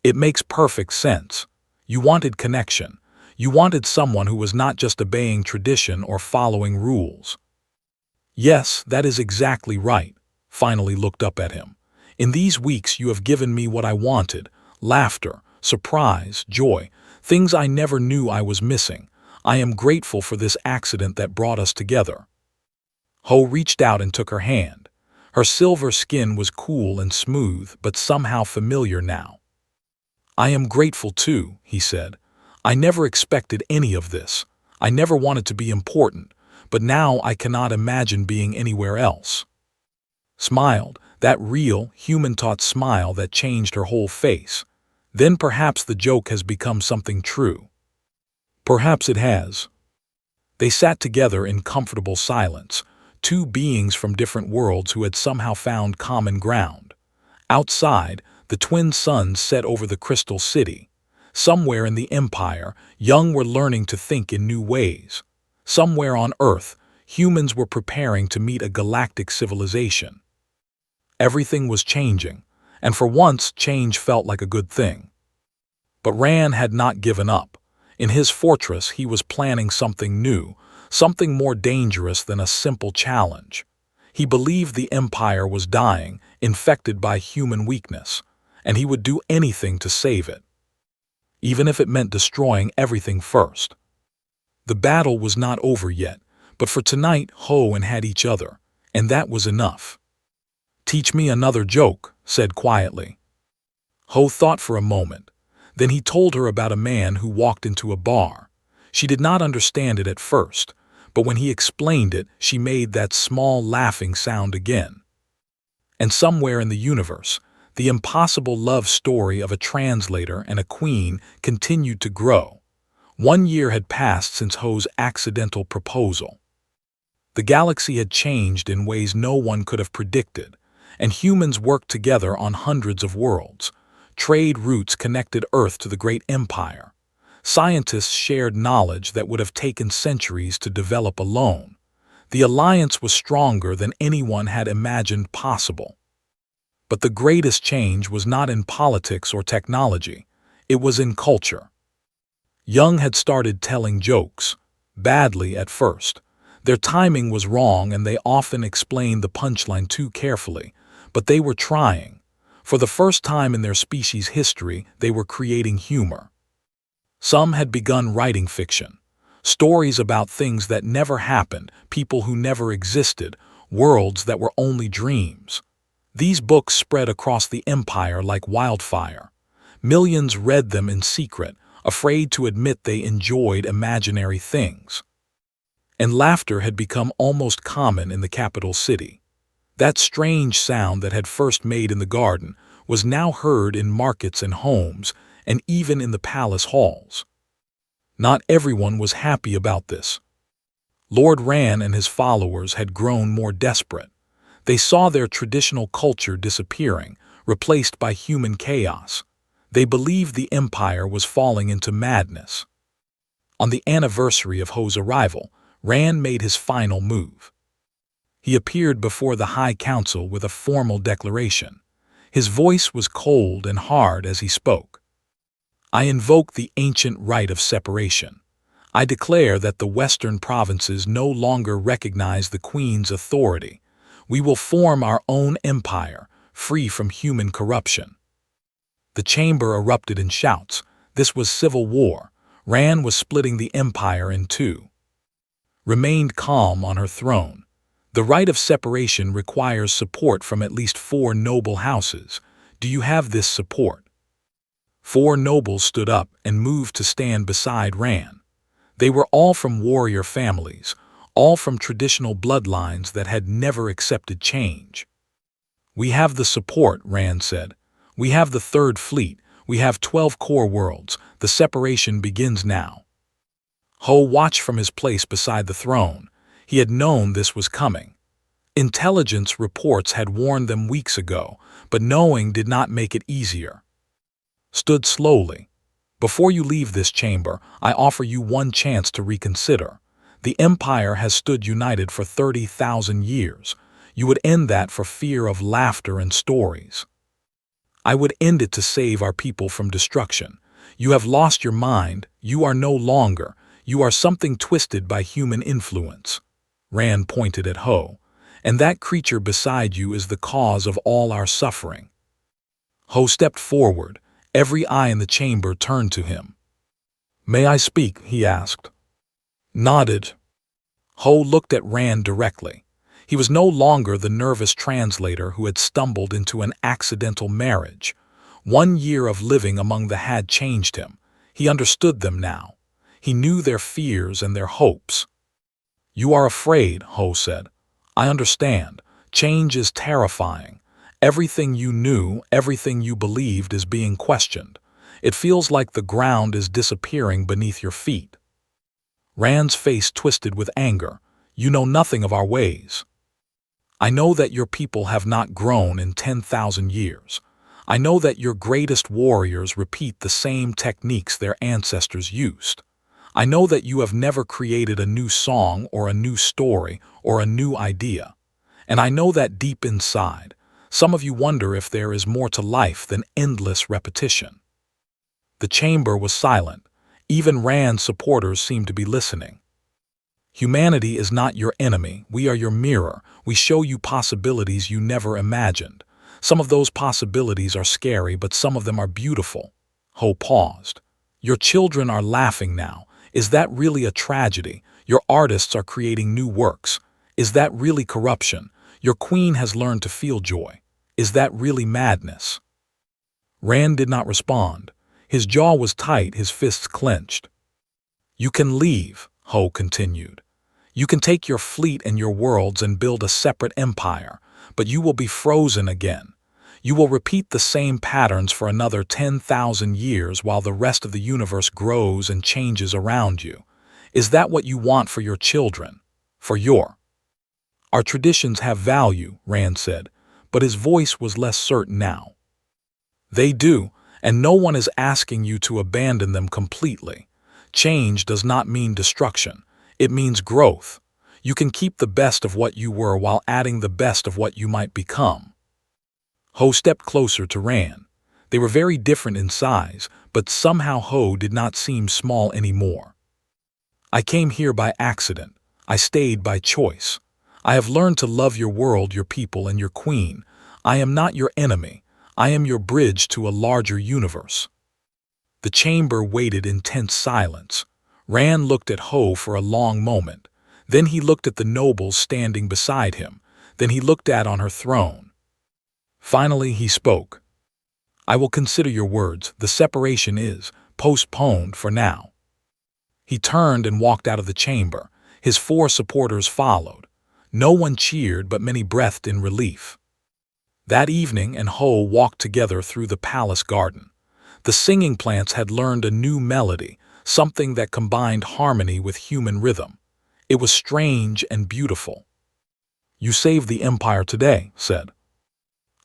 S1: It makes perfect sense. You wanted connection. You wanted someone who was not just obeying tradition or following rules. Yes, that is exactly right. Finally looked up at him. In these weeks you have given me what I wanted, laughter, surprise, joy, things I never knew I was missing. I am grateful for this accident that brought us together. Ho reached out and took her hand. Her silver skin was cool and smooth, but somehow familiar now. I am grateful too, he said. I never expected any of this. I never wanted to be important, but now I cannot imagine being anywhere else. Smiled, that real, human-taught smile that changed her whole face. Then perhaps the joke has become something true. Perhaps it has. They sat together in comfortable silence, two beings from different worlds who had somehow found common ground. Outside, the twin suns set over the crystal city. Somewhere in the Empire, young were learning to think in new ways. Somewhere on Earth, humans were preparing to meet a galactic civilization. Everything was changing, and for once change felt like a good thing. But Rand had not given up. In his fortress he was planning something new, something more dangerous than a simple challenge. He believed the Empire was dying, infected by human weakness, and he would do anything to save it, even if it meant destroying everything first. The battle was not over yet, but for tonight Ho and had each other, and that was enough. Teach me another joke, said quietly. Ho thought for a moment. Then he told her about a man who walked into a bar. She did not understand it at first, but when he explained it, she made that small laughing sound again. And somewhere in the universe, the impossible love story of a translator and a queen continued to grow. 1 year had passed since Ho's accidental proposal. The galaxy had changed in ways no one could have predicted, and humans worked together on hundreds of worlds. Trade routes connected Earth to the great empire. Scientists shared knowledge that would have taken centuries to develop alone. The alliance was stronger than anyone had imagined possible. But the greatest change was not in politics or technology. It was in culture. Young had started telling jokes, badly at first. Their timing was wrong and they often explained the punchline too carefully, but they were trying. For the first time in their species' history, they were creating humor. Some had begun writing fiction, stories about things that never happened, people who never existed, worlds that were only dreams. These books spread across the empire like wildfire. Millions read them in secret, afraid to admit they enjoyed imaginary things. And laughter had become almost common in the capital city. That strange sound that had first made in the garden was now heard in markets and homes, and even in the palace halls. Not everyone was happy about this. Lord Ran and his followers had grown more desperate. They saw their traditional culture disappearing, replaced by human chaos. They believed the empire was falling into madness. On the anniversary of Ho's arrival, Ran made his final move. He appeared before the High Council with a formal declaration. His voice was cold and hard as he spoke. I invoke the ancient right of separation. I declare that the Western provinces no longer recognize the Queen's authority. We will form our own empire, free from human corruption. The chamber erupted in shouts. This was civil war. Ran was splitting the empire in two. Remained calm on her throne. The right of separation requires support from at least 4 noble houses. Do you have this support? 4 nobles stood up and moved to stand beside Ran. They were all from warrior families, all from traditional bloodlines that had never accepted change. We have the support, Ran said. We have the 3rd Fleet. We have 12 core worlds. The separation begins now. Ho watched from his place beside the throne. He had known this was coming. Intelligence reports had warned them weeks ago, but knowing did not make it easier. Stood slowly. Before you leave this chamber, I offer you one chance to reconsider. The empire has stood united for 30,000 years. You would end that for fear of laughter and stories. I would end it to save our people from destruction. You have lost your mind. You are no longer. You are something twisted by human influence. Ran pointed at Ho. And that creature beside you is the cause of all our suffering. Ho stepped forward. Every eye in the chamber turned to him. May I speak? He asked. Nodded. Ho looked at Ran directly. He was no longer the nervous translator who had stumbled into an accidental marriage. 1 year of living among the had changed him. He understood them now. He knew their fears and their hopes. You are afraid, Ho said. I understand. Change is terrifying. Everything you knew, everything you believed is being questioned. It feels like the ground is disappearing beneath your feet. Ran's face twisted with anger. You know nothing of our ways. I know that your people have not grown in 10,000 years. I know that your greatest warriors repeat the same techniques their ancestors used. I know that you have never created a new song or a new story or a new idea. And I know that deep inside, some of you wonder if there is more to life than endless repetition. The chamber was silent. Even Ran's supporters seemed to be listening. Humanity is not your enemy. We are your mirror. We show you possibilities you never imagined. Some of those possibilities are scary, but some of them are beautiful. Ho paused. Your children are laughing now. Is that really a tragedy? Your artists are creating new works. Is that really corruption? Your queen has learned to feel joy. Is that really madness? Ran did not respond. His jaw was tight, his fists clenched. You can leave, Ho continued. You can take your fleet and your worlds and build a separate empire, but you will be frozen again. You will repeat the same patterns for another 10,000 years while the rest of the universe grows and changes around you. Is that what you want for your children? For your... Our traditions have value, Rand said, but his voice was less certain now. They do, and no one is asking you to abandon them completely. Change does not mean destruction. It means growth. You can keep the best of what you were while adding the best of what you might become. Ho stepped closer to Rand. They were very different in size, but somehow Ho did not seem small anymore. I came here by accident. I stayed by choice. I have learned to love your world, your people, and your queen. I am not your enemy. I am your bridge to a larger universe. The chamber waited in tense silence. Rand looked at Ho for a long moment. Then he looked at the nobles standing beside him. Then he looked at on her throne. Finally he spoke. I will consider your words. The separation is postponed for now. He turned and walked out of the chamber. His 4 supporters followed. No one cheered, but many breathed in relief. That evening, and Ho walked together through the palace garden. The singing plants had learned a new melody, something that combined harmony with human rhythm. It was strange and beautiful. You saved the Empire today, said.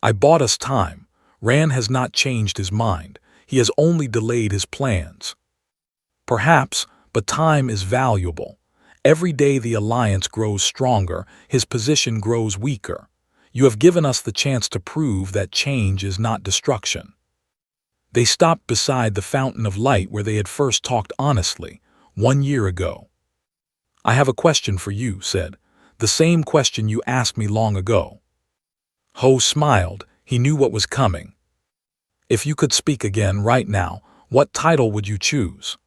S1: I bought us time. Rand has not changed his mind. He has only delayed his plans. Perhaps, but time is valuable. Every day the Alliance grows stronger, his position grows weaker. You have given us the chance to prove that change is not destruction. They stopped beside the fountain of light where they had first talked honestly, 1 year ago. I have a question for you, said. The same question you asked me long ago. Ho smiled. He knew what was coming. If you could speak again right now, what title would you choose?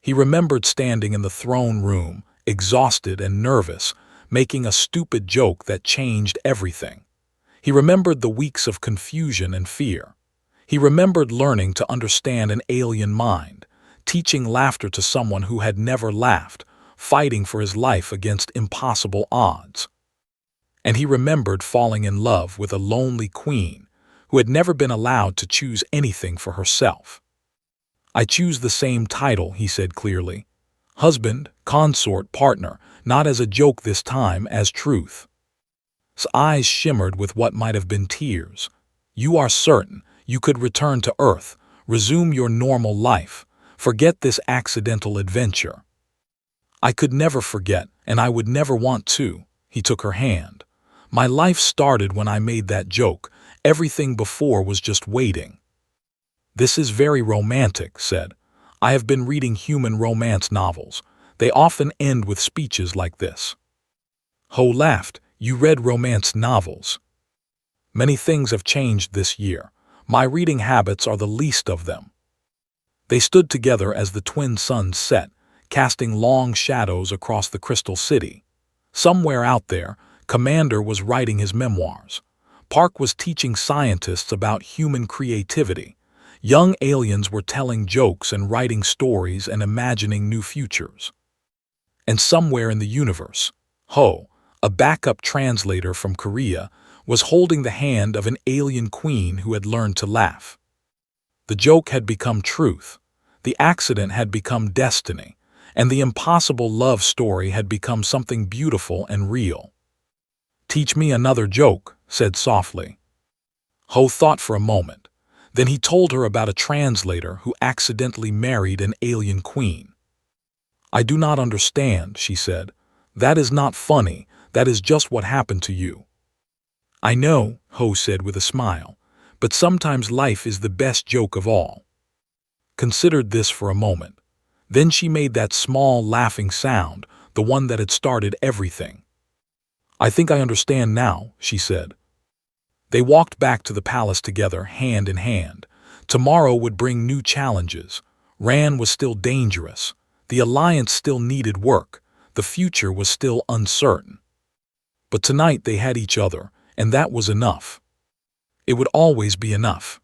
S1: He remembered standing in the throne room, exhausted and nervous, making a stupid joke that changed everything. He remembered the weeks of confusion and fear. He remembered learning to understand an alien mind, teaching laughter to someone who had never laughed, fighting for his life against impossible odds. And he remembered falling in love with a lonely queen who had never been allowed to choose anything for herself. I choose the same title, he said clearly. Husband, consort, partner, not as a joke this time, as truth. His eyes shimmered with what might have been tears. You are certain you could return to Earth, resume your normal life, forget this accidental adventure. I could never forget, and I would never want to. He took her hand. My life started when I made that joke. Everything before was just waiting. This is very romantic, said. I have been reading human romance novels. They often end with speeches like this. Ho laughed. You read romance novels. Many things have changed this year. My reading habits are the least of them. They stood together as the twin suns set, casting long shadows across the crystal city. Somewhere out there, Commander was writing his memoirs. Park was teaching scientists about human creativity. Young aliens were telling jokes and writing stories and imagining new futures. And somewhere in the universe, Ho, a backup translator from Korea, was holding the hand of an alien queen who had learned to laugh. The joke had become truth, the accident had become destiny, and the impossible love story had become something beautiful and real. Teach me another joke, said softly. Ho thought for a moment. Then he told her about a translator who accidentally married an alien queen. I do not understand, she said. That is not funny, that is just what happened to you. I know, Ho said with a smile, but sometimes life is the best joke of all. Considered this for a moment. Then she made that small laughing sound, the one that had started everything. I think I understand now, she said. They walked back to the palace together, hand in hand. Tomorrow would bring new challenges. Rand was still dangerous. The Alliance still needed work. The future was still uncertain. But tonight they had each other, and that was enough. It would always be enough.